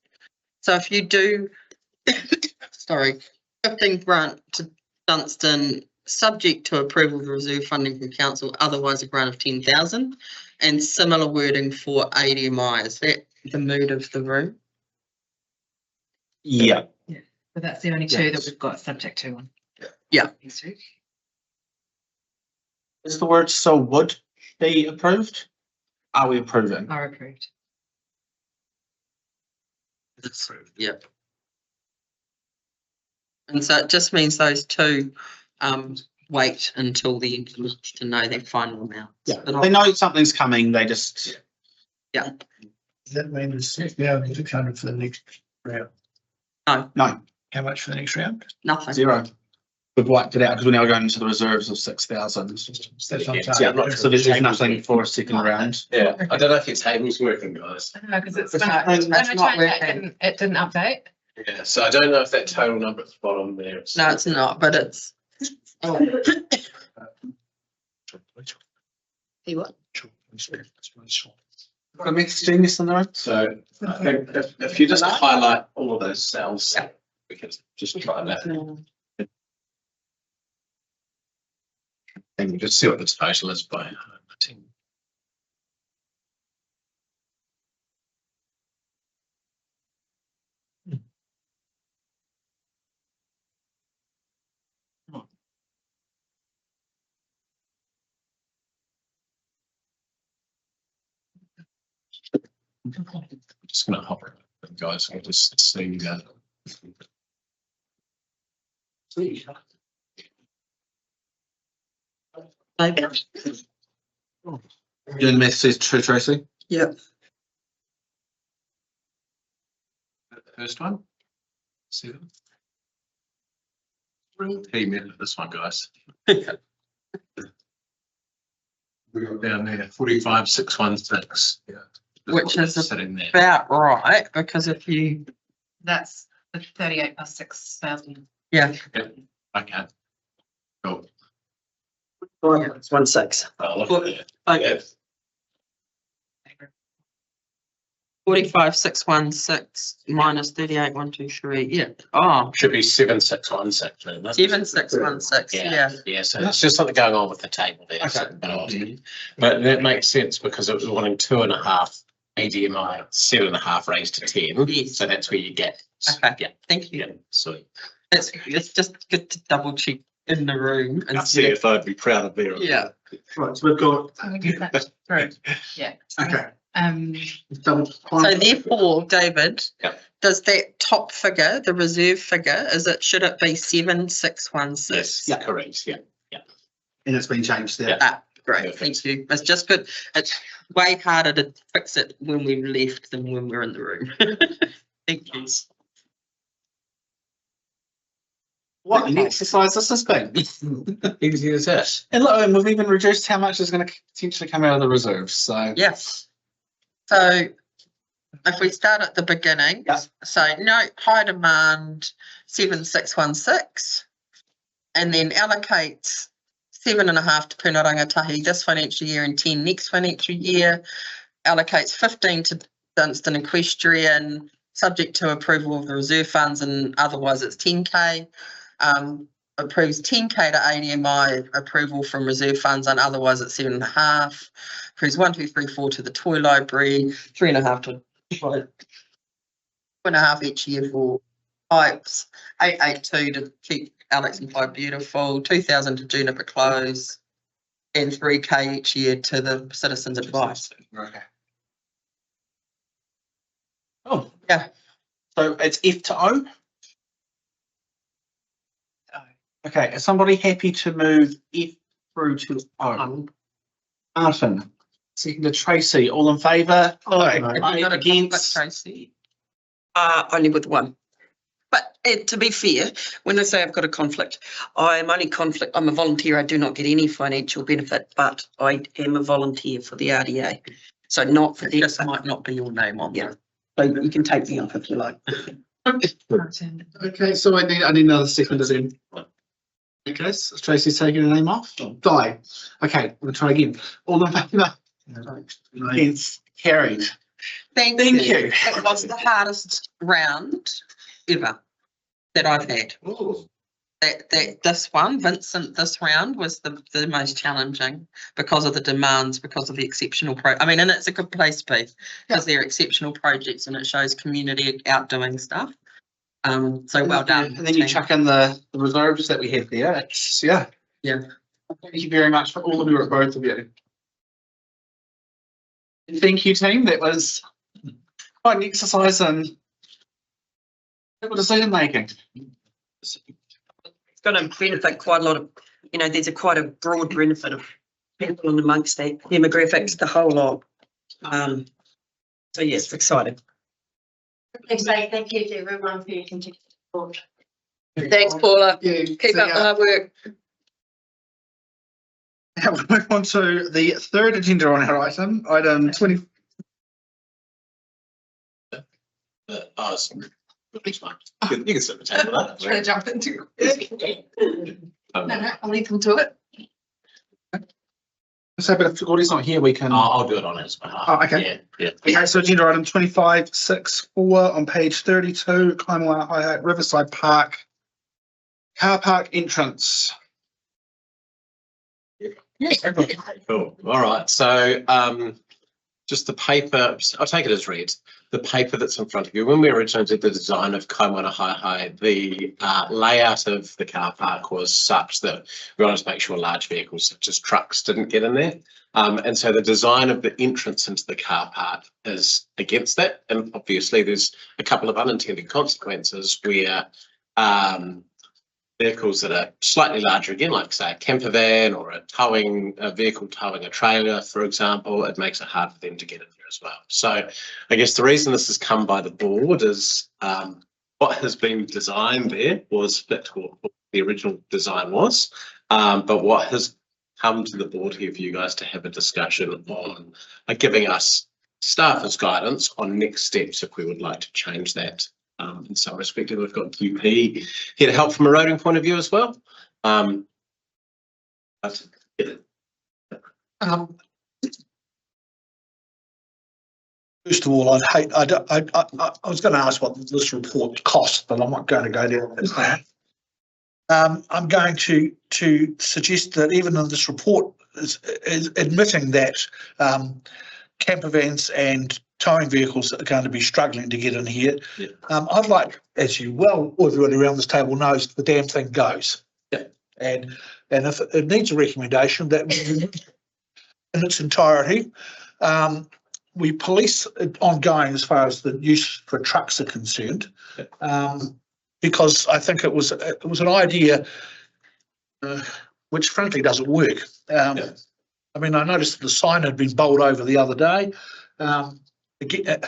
So if you do, sorry, 15 grant to Dunstan, subject to approval of the reserve funding from council, otherwise a grant of 10,000, and similar wording for ADMI. Is that the mood of the room? Yeah. But that's the only 2 that we've got subject to one. Yeah. Next week. Is the word so would be approved? Are we approving? Are approved. Yeah. And so it just means those 2 wait until the end of the month to know their final amount. Yeah, they know something's coming, they just. Yeah. Does that mean it's 6,600 for the next round? No. No. How much for the next round? Nothing. 0. we've wiped it out because we're now going into the reserves of 6,000. So there's nothing for a second round. Yeah, I don't know if your table's working, guys. No, because it's It's when not- I it's not changed working. it didn't update. Yeah, so I don't know if that total number at the bottom there. is- No, it's not, but it's. See what? Got a mixed genius in the room. So I think if you just highlight all of those cells, we can just try that. And you just see what the total is by team. I'm just gonna hover, guys, I'll just see that. Doing messages, true, Tracy? Yep. First one. See them. Hey, man, this one, guys. We got down there, 45,616. Yeah. Which is sitting there. about right, because if you, That's the 38 plus 6,000. yeah, Okay. Cool. It's 1.6. Oh, look at that. okay, Yeah. 45,616 minus 38,123, yeah, oh, Should be 7,616. 7,616, yeah. Yeah, so there's just something going on with the table there. so, but that makes sense because it was wanting 2.5 ADMI, 7.5 raised to 10. Yes. So that's where you get. Okay, Yeah, thank you. yeah, sweet. It's just good to double check in the room and Our see. CFO would be proud of being. Yeah. Right, so we've got, I'm gonna get that through. Yeah. okay. Um, Double. So therefore, David, Yeah. does that top figure, the reserve figure, should it be 7,616? Yes, Yeah. correct. Yeah. And it's been changed there. Yeah. Ah, great, Perfect. thank you. It's just good. It's way harder to fix it when we left than when we're in the room. Thank you. What an exercise this has been. Easy as that. And look, and we've even reduced how much is going to potentially come out of the reserves. So Yes. So if we start at the beginning, Yeah. so no high demand 7,616, and then allocates 7.5 to Puna Rangatahi this financial year and 10 next financial year, allocates 15 to Dunstan Equestrian, subject to approval of the reserve funds, and otherwise it's 10K. Approves 10K to ADMI approval from reserve funds, and otherwise it's 7.5. Approves 1, 2, 3, 4 to the toy library, 3.5 to 2.5 each year for pipes, 882 to keep Alex and Clyde beautiful, 2,000 to Juniper Close, and 3K each year to the citizens advice. okay. Oh Yeah. So it's F to O. Okay, is somebody happy to move F through to O? Martin, second to Tracy, all in favour? Have you got a conflict, Against? Tracy? Only with one. But to be fair, when I say I've got a conflict, I'm a volunteer. I do not get any financial benefit, but I am a volunteer for the RDA. So not for It the, just might not be your name on there. so you can take me off if you like. Okay, so I need another seconder then. Okay, so Tracy's taking her name off. Die. Okay, we'll try again. All in favour? Against? Carried. Thank Thank you. you. It was the hardest round ever that I've had. This one, Vincent, this round was the most challenging because of the demands, because of the exceptional and it's a good place to be because they're exceptional projects and it shows community outdoing stuff. So well done. And then you team. chuck in the reserves that we have there. It's, yeah. Yeah. Thank you very much for all of you, both of you. And thank you, team. That was quite an exercise in decision making. It's going to benefit quite a lot of, there's quite a broad benefit of people and amongst that demographics, the whole lot. So yes, it's exciting. Say thank you to everyone for your continued support. Thanks, Paula. Yeah, Keep up the hard work. Now we'll move on to the third agenda on our item 20. Oh, it's really fine. You can sit at the table. I'm trying to jump into it. No, I'll leave them to it. So, but if Gordy's not here, we can. I'll do it on his behalf. Oh, okay. Yeah. Okay, so agenda item 2564 on page 32, Kaimua High Riverside Park. Car park entrance. Cool. All right. So, just the paper, I'll take it as read. The paper that's in front of you, when we originally did the design of Kaimana High, the layout of the car park was such that we wanted to make sure large vehicles such as trucks didn't get in there. And so the design of the entrance into the car park is against that. And obviously there's a couple of unintended consequences where vehicles that are slightly larger, again, like say a camper van or a vehicle towing a trailer, for example, it makes it hard for them to get in there as well. So I guess the reason this has come by the board is what has been designed there was fit to what the original design was, but what has come to the board here for you guys to have a discussion on giving us staff as guidance on next steps if we would like to change that. In some respect, we've got QP here to help from a roading point of view as well. But, yeah. First of all, I was going to ask what this report cost, but I'm not going to go down that path. I'm going to suggest that even in this report is admitting that camper vans and towing vehicles are going to be struggling to get in here. Yeah. I'd like, as you well, everybody around this table knows, the damn thing goes. Yeah. And if it needs a recommendation, that in its entirety, we police it ongoing as far as the use for trucks are concerned, because I think it was an idea which frankly doesn't work. I mean, I noticed the sign had been bowled over the other day. Again,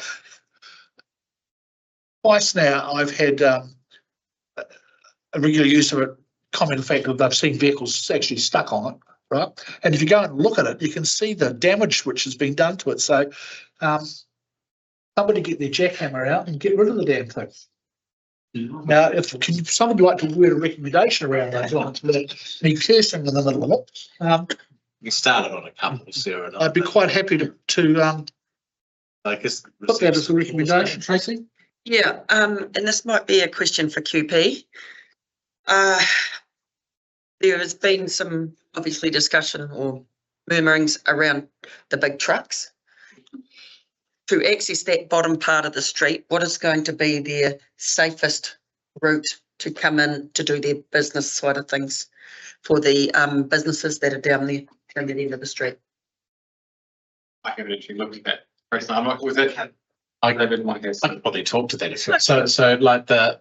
twice now I've had a regular user comment the fact that they've seen vehicles actually stuck on it, right? And if you go and look at it, you can see the damage which has been done to it. So somebody get their jackhammer out and get rid of the damn thing. Now, can somebody like to word a recommendation around those lines without me cursing in the middle of it? We started on a couple, Sarah. And I'd be quite happy to I guess put that as a recommendation, Tracy. Yeah, and this might be a question for QP. There has been some obviously discussion or murmurings around the big trucks. To access that bottom part of the street, what is going to be their safest route to come in to do their business side of things for the businesses that are down there at the end of the street? I haven't actually looked at that. I'm like, was it? I could probably talk to that. So like the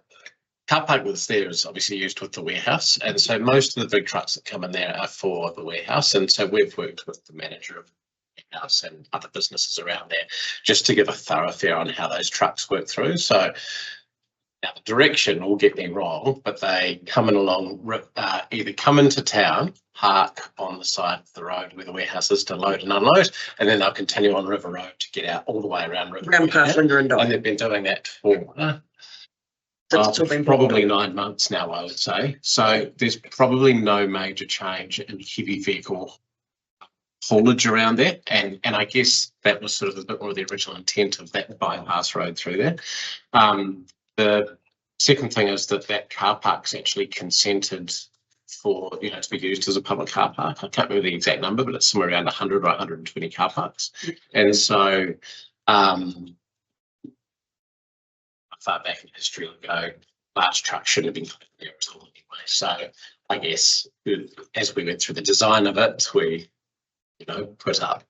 car park that's there is obviously used with the warehouse, and so most of the big trucks that come in there are for the warehouse, and so we've worked with the manager of the warehouse and other businesses around there just to give a thoroughfare on how those trucks work through. So now the direction will get me wrong, but they come in along, either come into town, park on the side of the road where the warehouse is to load and unload, and then they'll continue on River Road to get out all the way around River Around past Linda and Di. And they've been doing that for probably 9 months now, I would say. So there's probably no major change in heavy vehicle haulage around there. And I guess that was sort of a bit more of the original intent of that bypass road through there. The second thing is that car park's actually consented for, to be used as a public car park. I can't remember the exact number, but it's somewhere around 100 or 120 car parks. And so far back in history ago, large trucks should have been there at all anyway. So I guess as we went through the design of it, we, put up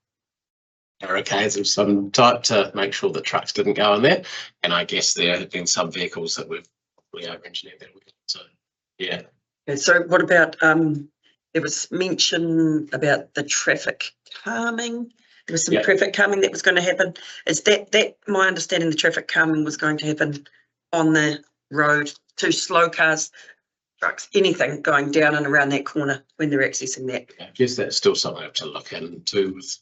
barricades of some type to make sure that trucks didn't go in there. And I guess there have been some vehicles that we've probably over-engineered that. So, yeah. And so what about, there was mention about the traffic calming. There was some traffic calming that was going to happen. Is that my understanding, the traffic calming was going to happen on the road to slow cars trucks, anything going down and around that corner when they're accessing that. I guess that's still something to look into with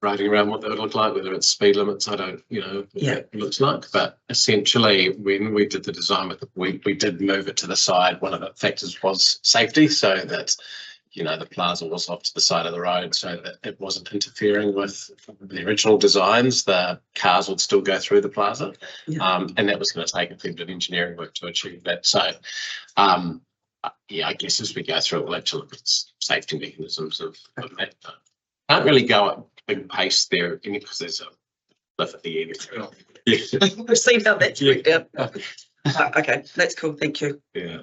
riding around what that would look like, whether it's speed limits, I don't, what that looks like. But essentially, when we did the design with we did move it to the side. One of the factors was safety, so that the plaza was off to the side of the road so that it wasn't interfering with the original designs. The cars would still go through the plaza. And that was going to take a fair bit of engineering work to achieve that. So, I guess as we go through it, we'll have to look at safety mechanisms of that. Can't really go at big pace there because there's a cliff at the end. We've seen how that's worked out. Okay, that's cool. Thank you. Yeah.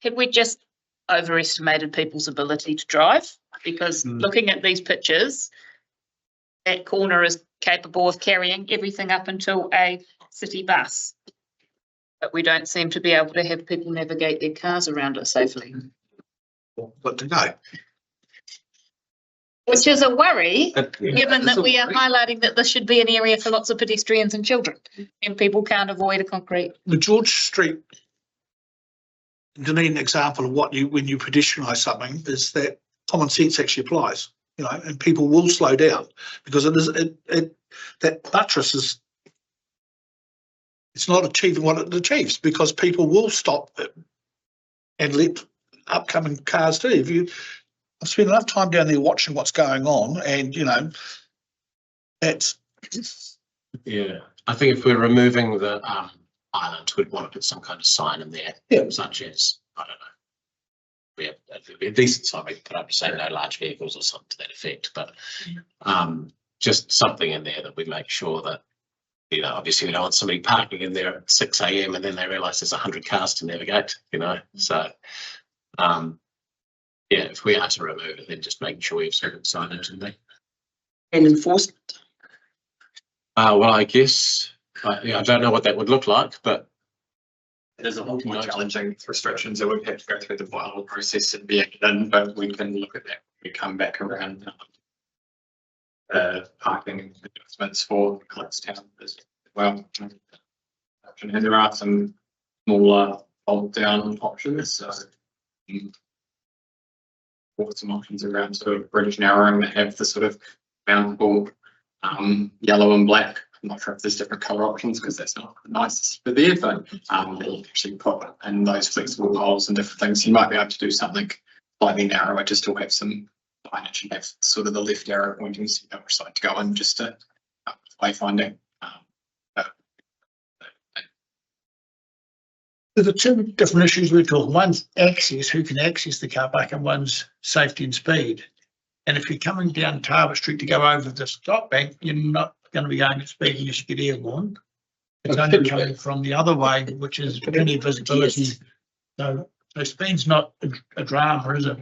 Have we just overestimated people's ability to drive? Because looking at these pictures, that corner is capable of carrying everything up until a city bus. But we don't seem to be able to have people navigate their cars around it safely. What to know? Which is a worry, given that we are highlighting that this should be an area for lots of pedestrians and children, and people can't avoid a concrete. The George Street, to need an example of when you pedestrianise something, is that common sense actually applies, and people will slow down because that buttress it's not achieving what it achieves because people will stop and let upcoming cars do. I've spent enough time down there watching what's going on, and that's. Yeah, I think if we're removing the island, we'd want to put some kind of sign in there, such as I don't know. It'd be a decent sign we could put up to say no large vehicles or something to that effect, but just something in there that we make sure that. Obviously we don't want somebody parking in there at 6 a.m. and then they realise there's 100 cars to navigate, So, if we are to remove it, then just making sure we have certain signage in there. And enforcement. Well, I guess, I don't know what that would look like, but. There's a whole more challenging restrictions that we've had to go through the final process and be in, but we can look at that when we come back around. Parking adjustments for Clarkstown as well. And there are some smaller fold down options. So some options around sort of bridge narrowing that have the sort of mountable yellow and black. I'm not sure if there's different colour options because that's not nice for there, but that you actually put in those flexible poles and different things. You might be able to do something slightly narrower to still have some signage and have sort of the left arrow pointing so you know which side to go in just to wayfinding. There's the two different issues we're talking. One's access, who can access the car park, and one's safety and speed. And if you're coming down Tarver Street to go over the stop bank, you're not going to be going at speed unless you get airborne. It's only coming from the other way, which is plenty of visibility. So speed's not a drama, is it?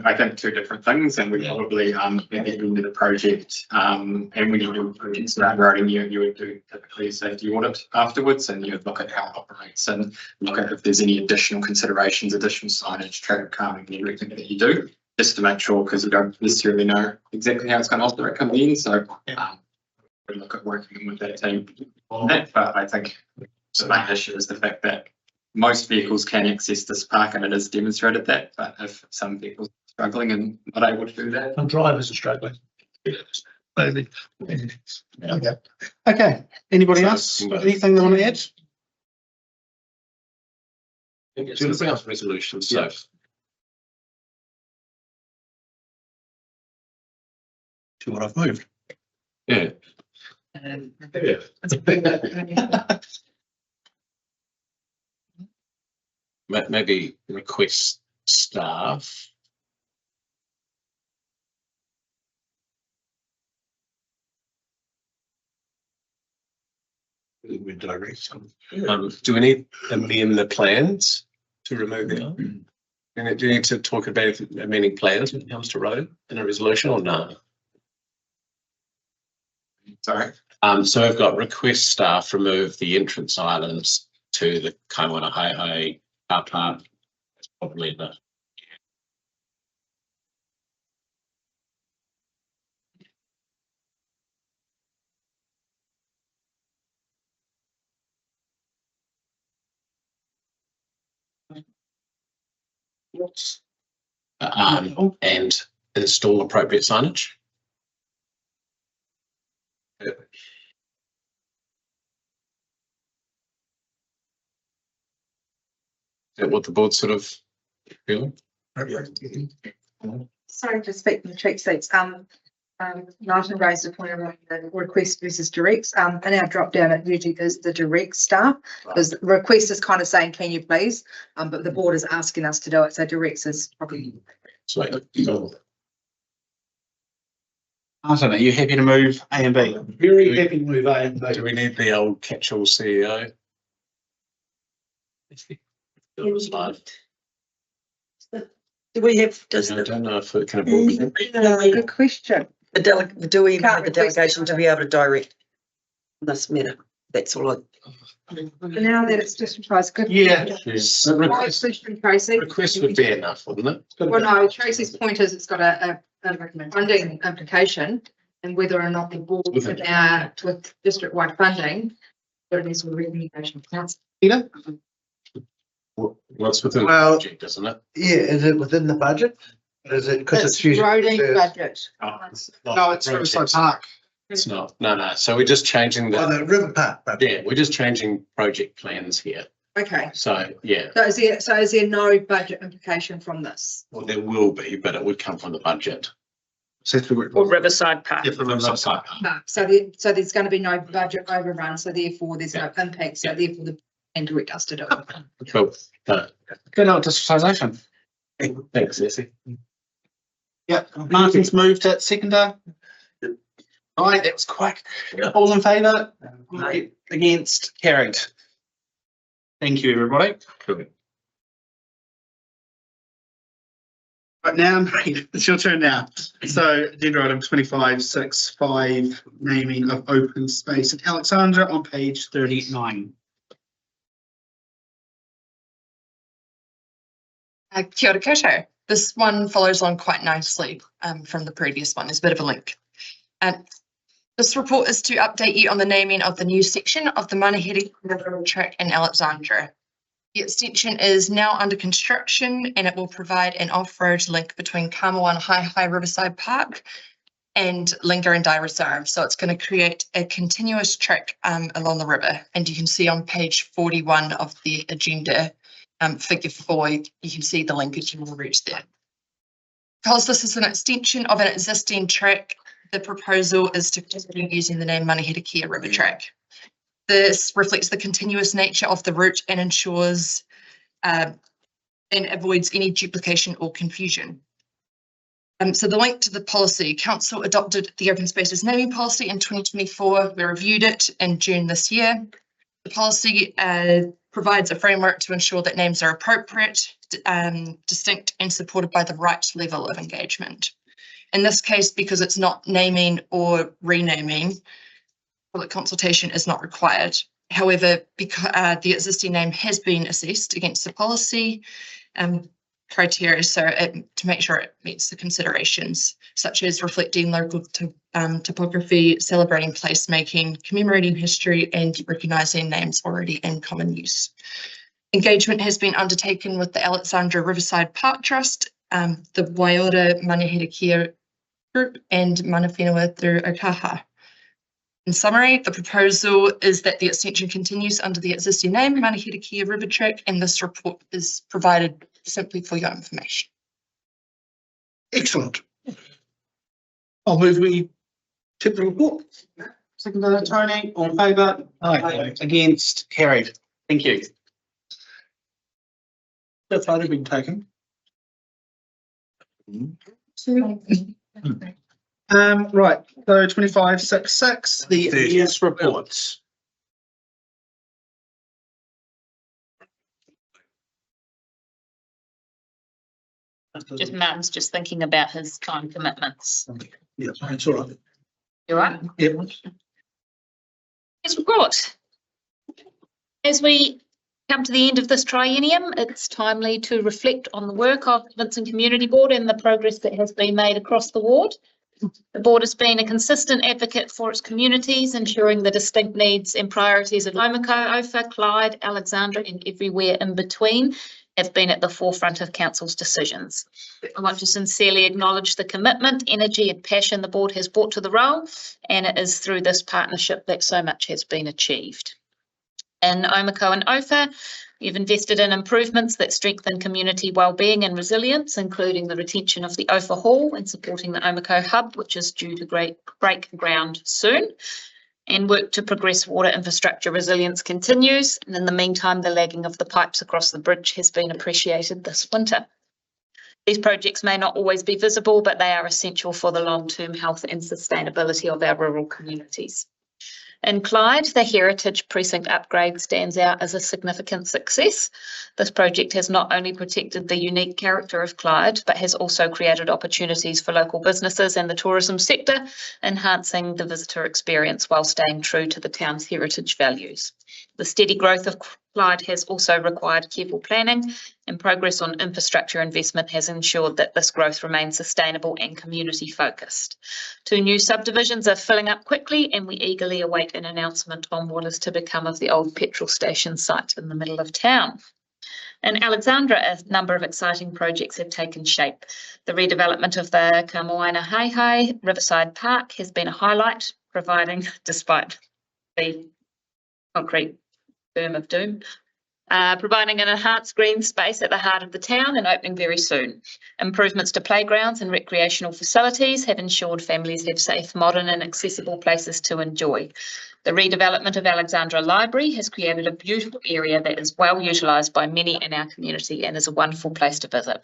I think two different things, and we probably at the end of the project, and when you do projects around roading, you would do typically a safety audit afterwards, and you would look at how it operates and look at if there's any additional considerations, additional signage, traffic calming, and everything that you do, just to make sure, because you don't necessarily know exactly how it's going to operate coming in. So we look at working with that team on that, but I think the main issue is the fact that most vehicles can access this park, and it has demonstrated that. But if some vehicles are struggling and not able to do that, some drivers are struggling. Maybe. Okay. Anybody else? Anything they want to add? It's a draft resolution, so. To what I've moved. Yeah. Maybe request staff. Do we need amend the plans to remove the island? Do you need to talk about amending plans when it comes to road in a resolution or no? Sorry. So I've got request staff remove the entrance islands to the Kaiwana Hai car park. That's probably the. reports. And install appropriate signage. Is that what the board's sort of feeling? Sorry to speak from the cheap seats. Martin raised a point around the request versus directs. And our drop down it usually is the direct staff, because the request is kind of saying, can you please? But the board is asking us to do it. So directs is probably. Sweet. Martin, are you happy to move A and B? Very happy to move A and B. Do we need the old catch-all CEO? Slide. Do we have, does I don't know if it can avoid. good question. Do we have the request delegation to be able to direct this matter? That's all Now that it's distributed, good. Yeah. Request Question, Tracy. would be enough, wouldn't it? Well, no, Tracy's point is it's got a funding implication, and whether or not the board can now with district-wide funding, but it needs a recommendation of council. Peter? What's within the Well, budget, doesn't it? Yeah, is it within the budget? Is it, because it's usually. Roading budget. No, it's Riverside Park. It's not. No. So we're just changing Oh, the, the River Park budget. yeah, we're just changing project plans here. Okay, So, yeah, so is there no budget implication from this? well, there will be, but it would come from the budget. Or Riverside Park. Yeah, for Riverside Park. No, so there's going to be no budget overrun, so therefore there's no impact, so therefore the and direct us to do it. Cool. Good old distributisation. Thanks, Essie. Yeah, Martin's moved to seconder. Right, that was quick. All in favour? Aye. Against? Carried. Thank you, everybody. Cool. Right now, it's your turn now. So agenda item 25.6.5, naming of open space in Alexandra on page 39. Kia ora koutou. This one follows on quite nicely from the previous one. There's a bit of a link. This report is to update you on the naming of the new section of the Manahiri River Track in Alexandra. The extension is now under construction and it will provide an off-road link between Kamawan High Riverside Park and Lingarandy Reserve. So it's going to create a continuous track along the river. And you can see on page 41 of the agenda, figure 4, you can see the linkage and the route there. Because this is an extension of an existing track, the proposal is to continue using the name Manahiri River Track. This reflects the continuous nature of the route and ensures and avoids any duplication or confusion. So the link to the policy, Council adopted the Open Spaces naming policy in 2024. We reviewed it in June this year. The policy provides a framework to ensure that names are appropriate, distinct and supported by the right level of engagement. In this case, because it's not naming or renaming, public consultation is not required. However, because the existing name has been assessed against the policy criteria, so to make sure it meets the considerations, such as reflecting local topography, celebrating placemaking, commemorating history, and recognising names already in common use. Engagement has been undertaken with the Alexandra Riverside Park Trust, the Waiora Manahiri Group, and Mana Whenua through Okaha. In summary, the proposal is that the extension continues under the existing name, Manahiri River Track, and this report is provided simply for your information. Excellent. I'll move we tip the report. Seconder, Tony, all in favour? Aye. Against? Carried. Thank you. That's already been taken. Right, so 25.6.6, the year's reports. Just Martin's just thinking about his time commitments. Yeah, it's all right. You right? Yep. His report. As we come to the end of this triennium, it's timely to reflect on the work of Vincent Community Board and the progress that has been made across the ward. The board has been a consistent advocate for its communities, ensuring the distinct needs and priorities of Omako, Ophir, Clyde, Alexandra and everywhere in between have been at the forefront of council's decisions. I want to sincerely acknowledge the commitment, energy and passion the board has brought to the role, and it is through this partnership that so much has been achieved. In Omako and Ophir, we've invested in improvements that strengthen community wellbeing and resilience, including the retention of the Ophir Hall and supporting the Omako Hub, which is due to break ground soon. And work to progress water infrastructure resilience continues. And in the meantime, the lagging of the pipes across the bridge has been appreciated this winter. These projects may not always be visible, but they are essential for the long-term health and sustainability of our rural communities. In Clyde, the Heritage Precinct upgrade stands out as a significant success. This project has not only protected the unique character of Clyde, but has also created opportunities for local businesses and the tourism sector, enhancing the visitor experience while staying true to the town's heritage values. The steady growth of Clyde has also required careful planning, and progress on infrastructure investment has ensured that this growth remains sustainable and community focused. 2 new subdivisions are filling up quickly, and we eagerly await an announcement on what is to become of the old petrol station site in the middle of town. In Alexandra, a number of exciting projects have taken shape. The redevelopment of the Kamoana Haihai Riverside Park has been a highlight, providing, despite the concrete berm of doom, providing an enhanced green space at the heart of the town and opening very soon. Improvements to playgrounds and recreational facilities have ensured families have safe, modern and accessible places to enjoy. The redevelopment of Alexandra Library has created a beautiful area that is well utilised by many in our community and is a wonderful place to visit.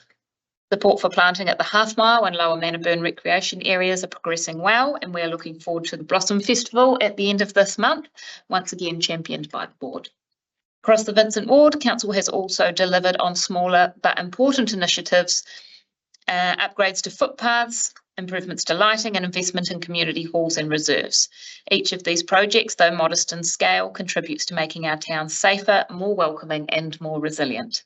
Support for planting at the Half Mile and Lower Mannaburn recreation areas are progressing well, and we are looking forward to the Blossom Festival at the end of this month, once again championed by the board. Across the Vincent Ward, Council has also delivered on smaller but important initiatives, upgrades to footpaths, improvements to lighting and investment in community halls and reserves. Each of these projects, though modest in scale, contributes to making our town safer, more welcoming and more resilient.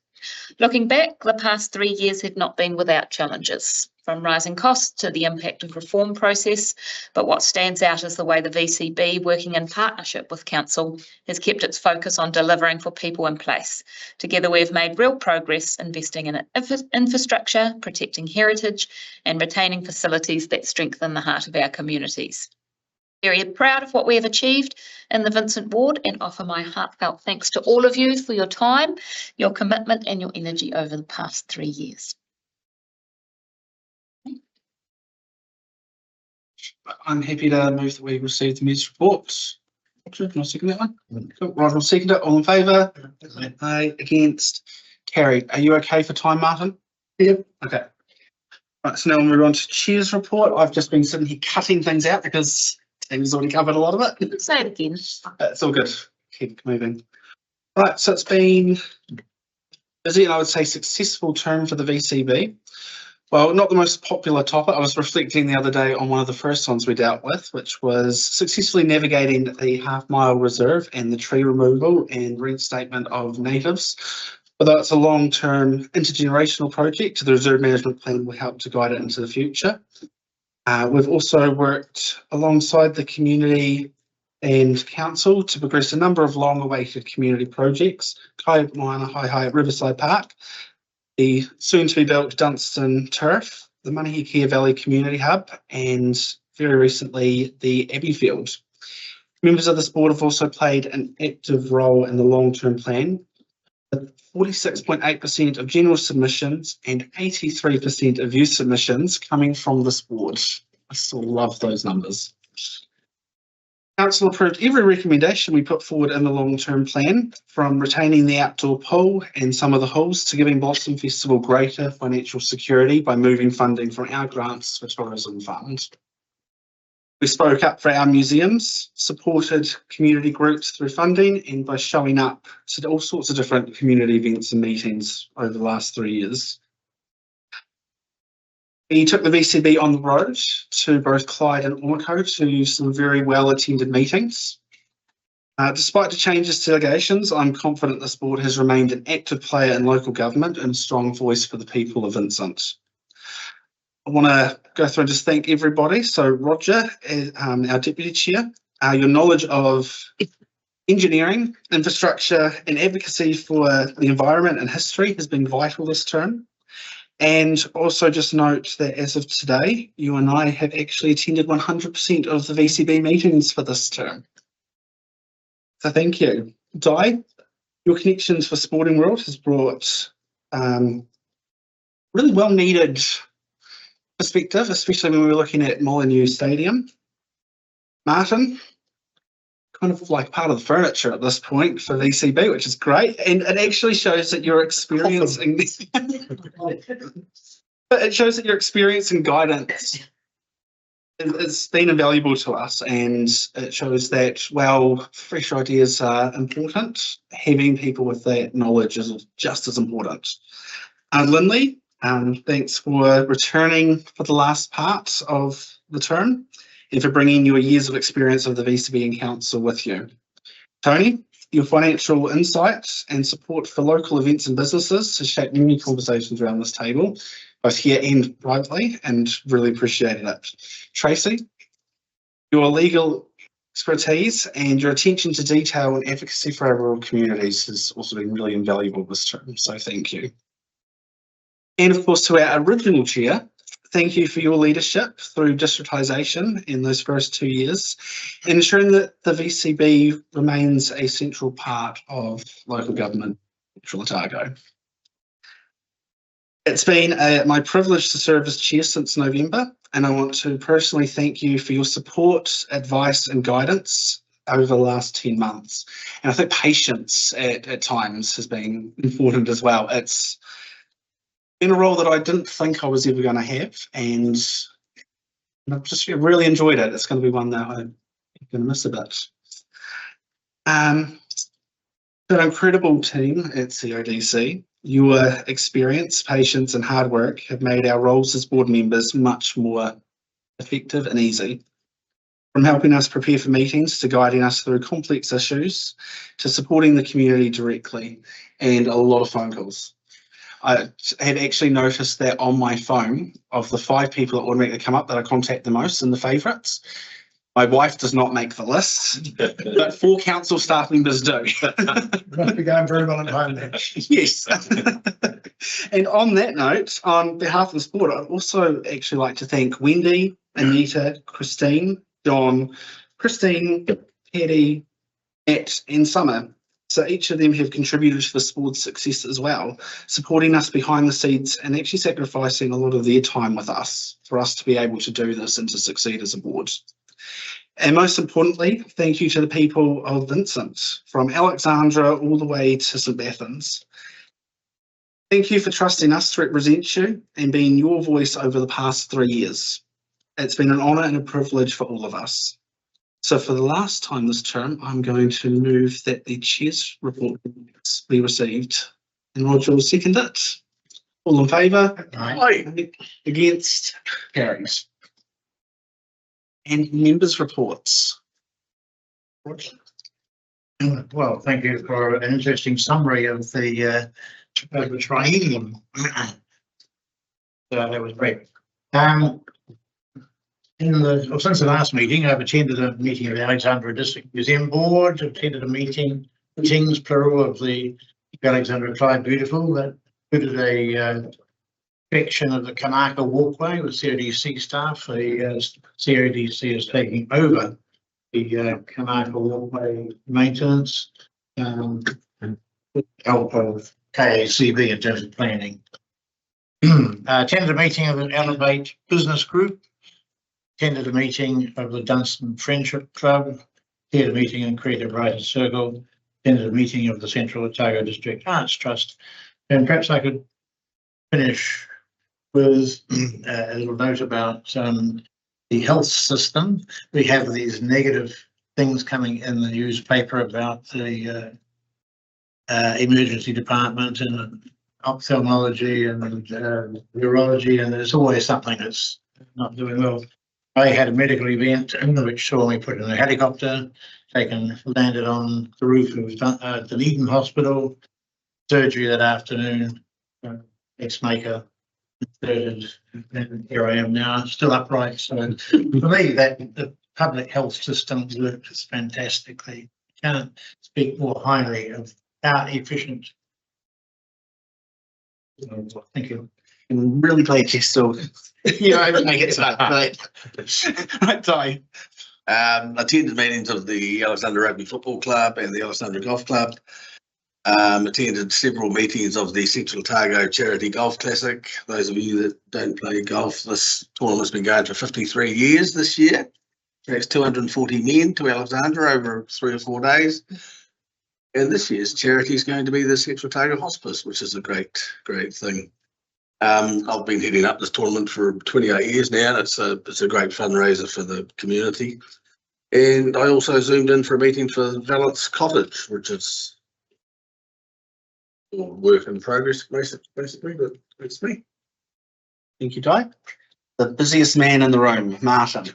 Looking back, the past 3 years have not been without challenges, from rising costs to the impact of reform process, but what stands out is the way the VCB, working in partnership with Council, has kept its focus on delivering for people in place. Together we've made real progress investing in infrastructure, protecting heritage and retaining facilities that strengthen the heart of our communities. Very proud of what we have achieved in the Vincent Ward and offer my heartfelt thanks to all of you for your time, your commitment and your energy over the past 3 years. I'm happy to move that we receive the minutes reports. Can I second that one? Cool. Roger will second it. All in favour? Aye. Against? Carried. Are you okay for time, Martin? Yep. Okay. Right, so now we'll move on to Chair's report. I've just been sitting here cutting things out because Amy's already covered a lot of it. Say it again. It's all good. Keep moving. Right, so it's been busy and I would say successful term for the VCB. Well, not the most popular topic. I was reflecting the other day on one of the first ones we dealt with, which was successfully navigating the Half Mile Reserve and the tree removal and reinstatement of natives. Although it's a long-term intergenerational project, the reserve management plan will help to guide it into the future. We've also worked alongside the community and council to progress a number of long-awaited community projects. Kaimoana Haihai Riverside Park, the soon-to-be-built Dunstan Turf, the Manihikea Valley Community Hub, and very recently the Abbey Field. Members of this board have also played an active role in the long-term plan, with 46.8% of general submissions and 83% of youth submissions coming from this board. I still love those numbers. Council approved every recommendation we put forward in the long-term plan, from retaining the outdoor pool and some of the halls to giving Blossom Festival greater financial security by moving funding from our grants for tourism fund. We spoke up for our museums, supported community groups through funding and by showing up to all sorts of different community events and meetings over the last 3 years. We took the VCB on the road to both Clyde and Omako to some very well-attended meetings. Despite the changes to delegations, I'm confident this board has remained an active player in local government and a strong voice for the people of Vincent. I want to go through and just thank everybody. So Roger, our Deputy Chair, your knowledge of engineering, infrastructure and advocacy for the environment and history has been vital this term. And also just note that as of today, you and I have actually attended 100% of the VCB meetings for this term. So thank you. Di, your connections for sporting world has brought really well needed perspective, especially when we were looking at Molineux Stadium. Martin, kind of like part of the furniture at this point for VCB, which is great. And it actually shows that your experience in but it shows that your experience and guidance it's been invaluable to us, and it shows that, well, fresh ideas are important. Having people with that knowledge is just as important. Lindley, thanks for returning for the last part of the term and for bringing your years of experience of the VCB and Council with you. Tony, your financial insights and support for local events and businesses has shaped many conversations around this table, both here and privately, and really appreciated it. Tracy, your legal expertise and your attention to detail and advocacy for our rural communities has also been really invaluable this term, so thank you. And of course, to our original chair, thank you for your leadership through district-isation in those first 2 years, ensuring that the VCB remains a central part of local government in Otago. It's been my privilege to serve as chair since November, and I want to personally thank you for your support, advice and guidance over the last 10 months. And I think patience at times has been important as well. It's been a role that I didn't think I was ever going to have, and I've just really enjoyed it. It's going to be one that I'm going to miss a bit. An incredible team at CODC. Your experience, patience and hard work have made our roles as board members much more effective and easy. From helping us prepare for meetings to guiding us through complex issues to supporting the community directly, and a lot of phone calls. I had actually noticed that on my phone, of the 5 people that automatically come up that I contact the most in the favourites, my wife does not make the list, but 4 council staff members do. Must be going very well at home then. Yes. And on that note, on behalf of the sport, I'd also actually like to thank Wendy, Anita, Christine, John, Christine, Patty, Matt and Summer. So each of them have contributed to the sport's success as well, supporting us behind the scenes and actually sacrificing a lot of their time with us for us to be able to do this and to succeed as a board. And most importantly, thank you to the people of Vincent, from Alexandra all the way to St. Athens. Thank you for trusting us to represent you and being your voice over the past 3 years. It's been an honour and a privilege for all of us. So for the last time this term, I'm going to move that the chair's report be received. And Roger will second it. All in favour? Aye. Against? Carries. And members' reports. Well, thank you for an interesting summary of the triennium. That was great. Since the last meeting, I've attended a meeting of the Alexandra District Museum Board, attended a meetings plural of the Alexandra Clyde Beautiful that included a section of the Kanaka Walkway with CODC staff. The CODC is taking over the Kanaka Walkway maintenance with help of KACB in terms of planning. Attended a meeting of the Elevate Business Group, attended a meeting of the Dunstan Friendship Club, attended a meeting in Creative Writers Circle, attended a meeting of the Central Otago District Arts Trust. And perhaps I could finish with a little note about the health system. We have these negative things coming in the newspaper about the emergency department and ophthalmology and urology, and there's always something that's not doing well. I had a medical event which saw me put in a helicopter, landed on the roof of Dunedin Hospital, surgery that afternoon, pacemaker and here I am now, still upright. So for me, that the public health system works fantastically. Can't speak more highly of how efficient. Thank you. I'm really glad you're still, you're able to make it today. Right, Ty. Attended meetings of the Alexandra Rugby Football Club and the Alexandra Golf Club. Attended several meetings of the Central Otago Charity Golf Classic. Those of you that don't play golf, this tournament's been going for 53 years this year. That's 240 men to Alexandra over 3 or 4 days. And this year's charity is going to be the Central Otago Hospice, which is a great thing. I've been heading up this tournament for 28 years now. And it's a great fundraiser for the community. And I also zoomed in for a meeting for Valence Cottage, which is work in progress, basically, but it's me. Thank you, Ty. The busiest man in the room, Martin.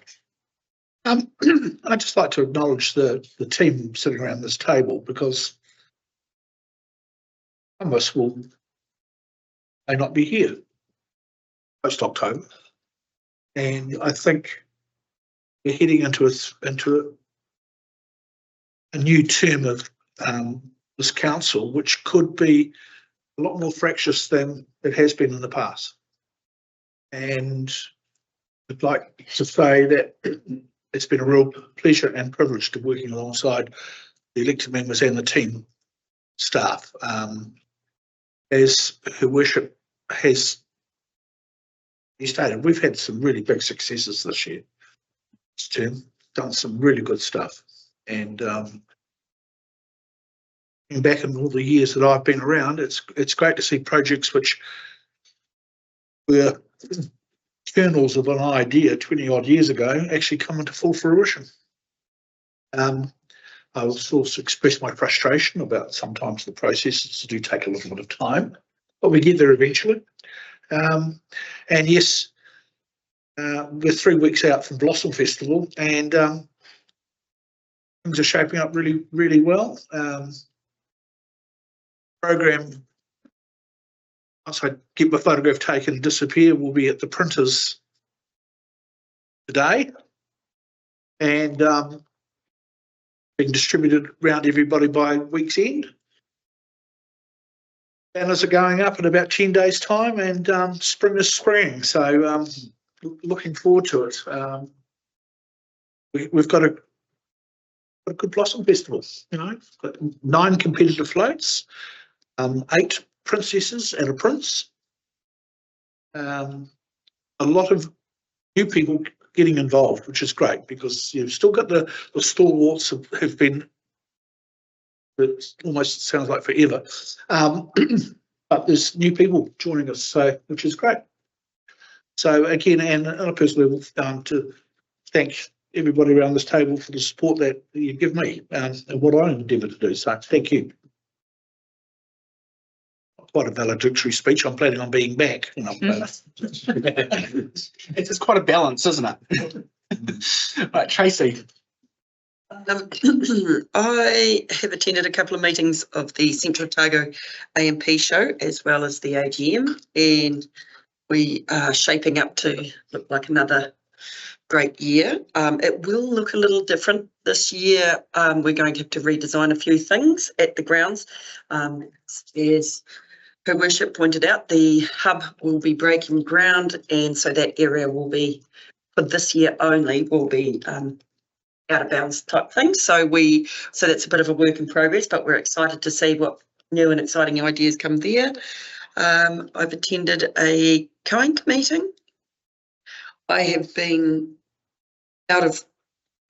I'd just like to acknowledge the team sitting around this table, because some of us may not be here post-October. And I think we're heading into a new term of this council, which could be a lot more fractious than it has been in the past. And I'd like to say that it's been a real pleasure and privilege to working alongside the elected members and the team staff. As Her Worship has stated, we've had some really big successes this year. This term, done some really good stuff. And back in all the years that I've been around, it's great to see projects which were kernels of an idea 20 odd years ago actually come into full fruition. I will also express my frustration about sometimes the processes do take a little bit of time, but we get there eventually. And yes, we're 3 weeks out from Blossom Festival, and things are shaping up really, really well. Program, once I get my photograph taken and disappear, will be at the printers today, and being distributed around everybody by week's end. Banners are going up in about 10 days' time, and spring is spring. So looking forward to it. We've got a good Blossom Festival, you know, got 9 competitive floats, 8 princesses and a prince. A lot of new people getting involved, which is great, because you've still got the stalwarts who've been, it almost sounds like forever, but there's new people joining us, so which is great. So again, and on a personal level, to thank everybody around this table for the support that you give me and what I endeavour to do. So thank you. Quite a valedictory speech. I'm planning on being back. You know, It's quite a balance, isn't it? Right, Tracy. I have attended a couple of meetings of the Central Otago AMP show as well as the AGM, and we are shaping up to look like another great year. It will look a little different this year. We're going to have to redesign a few things at the grounds. As Her Worship pointed out, the hub will be breaking ground, and so that area will be, for this year only, will be out of bounds type thing. So that's a bit of a work in progress, but we're excited to see what new and exciting ideas come there. I've attended a COINC meeting. I have been out of,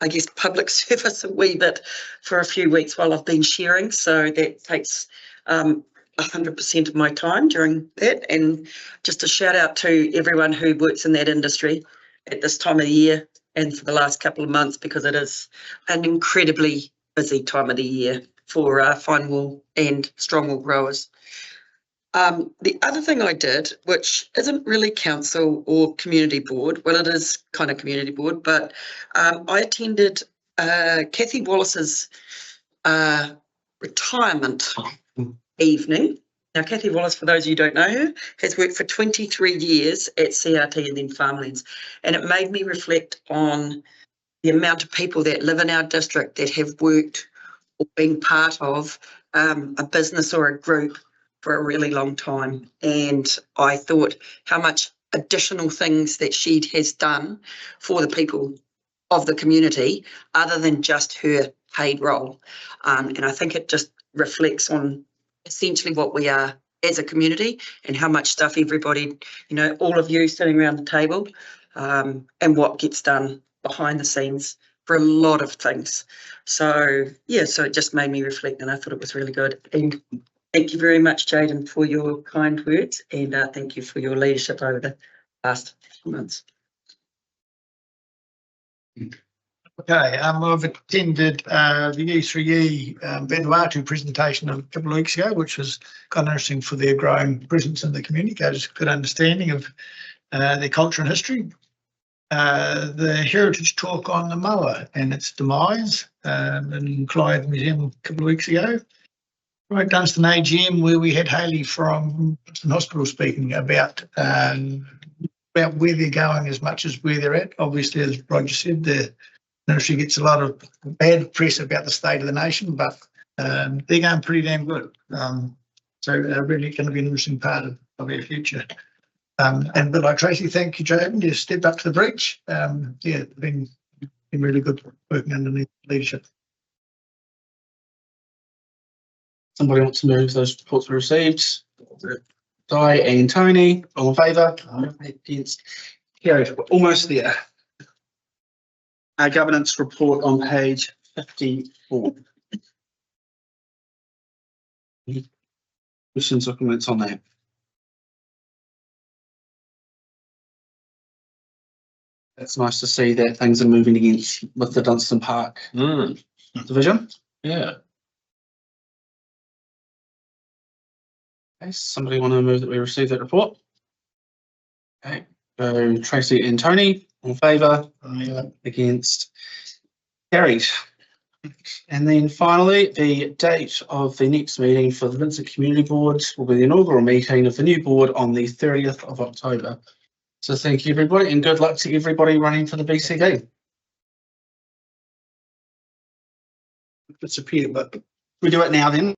I guess, public service a wee bit for a few weeks while I've been sharing, so that takes 100% of my time during that. And just a shout out to everyone who works in that industry at this time of the year and for the last couple of months, because it is an incredibly busy time of the year for fine wool and strong wool growers. The other thing I did, which isn't really council or community board, well, it is kind of community board, but I attended Kathy Wallace's retirement evening Now, Kathy Wallace, for those of you who don't know her, has worked for 23 years at CRT and then Farmlands. And it made me reflect on the amount of people that live in our district that have worked or been part of a business or a group for a really long time. And I thought how much additional things that she has done for the people of the community other than just her paid role. And I think it just reflects on essentially what we are as a community and how much stuff everybody, you know, all of you sitting around the table, and what gets done behind the scenes for a lot of things. So yeah, so it just made me reflect and I thought it was really good. And thank you very much, Jaden, for your kind words, and thank you for your leadership over the past few months. Okay, I've attended the E3E Vanuatu presentation a couple of weeks ago, which was kind of interesting for their growing presence in the community, gives a good understanding of their culture and history. The heritage talk on the moa and its demise in Clyde Museum a couple of weeks ago. Right, Dunstan AGM, where we had Hayley from Dunstan Hospital speaking about where they're going as much as where they're at. Obviously, as Roger said, the ministry gets a lot of bad press about the state of the nation, but they're going pretty damn good. So really going to be an interesting part of our future. And but like Tracy, thank you, Jaden. You stepped up to the breach. Yeah, been really good working underneath leadership. Somebody wants to move those reports we received? Di and Tony, all in favour? Against? Carried. We're almost there. Our governance report on page 54. Questions or comments on that? It's nice to see that things are moving against with the Dunstan Park division. Yeah. Okay, somebody want to move that we receive that report? Okay, so Tracy and Tony, in favour? Against? Carried. And then finally, the date of the next meeting for the Vincent Community Board will be the inaugural meeting of the new board on the 30th of October. So thank you, everybody, and good luck to everybody running for the BCD. Disappear, but we do it now then.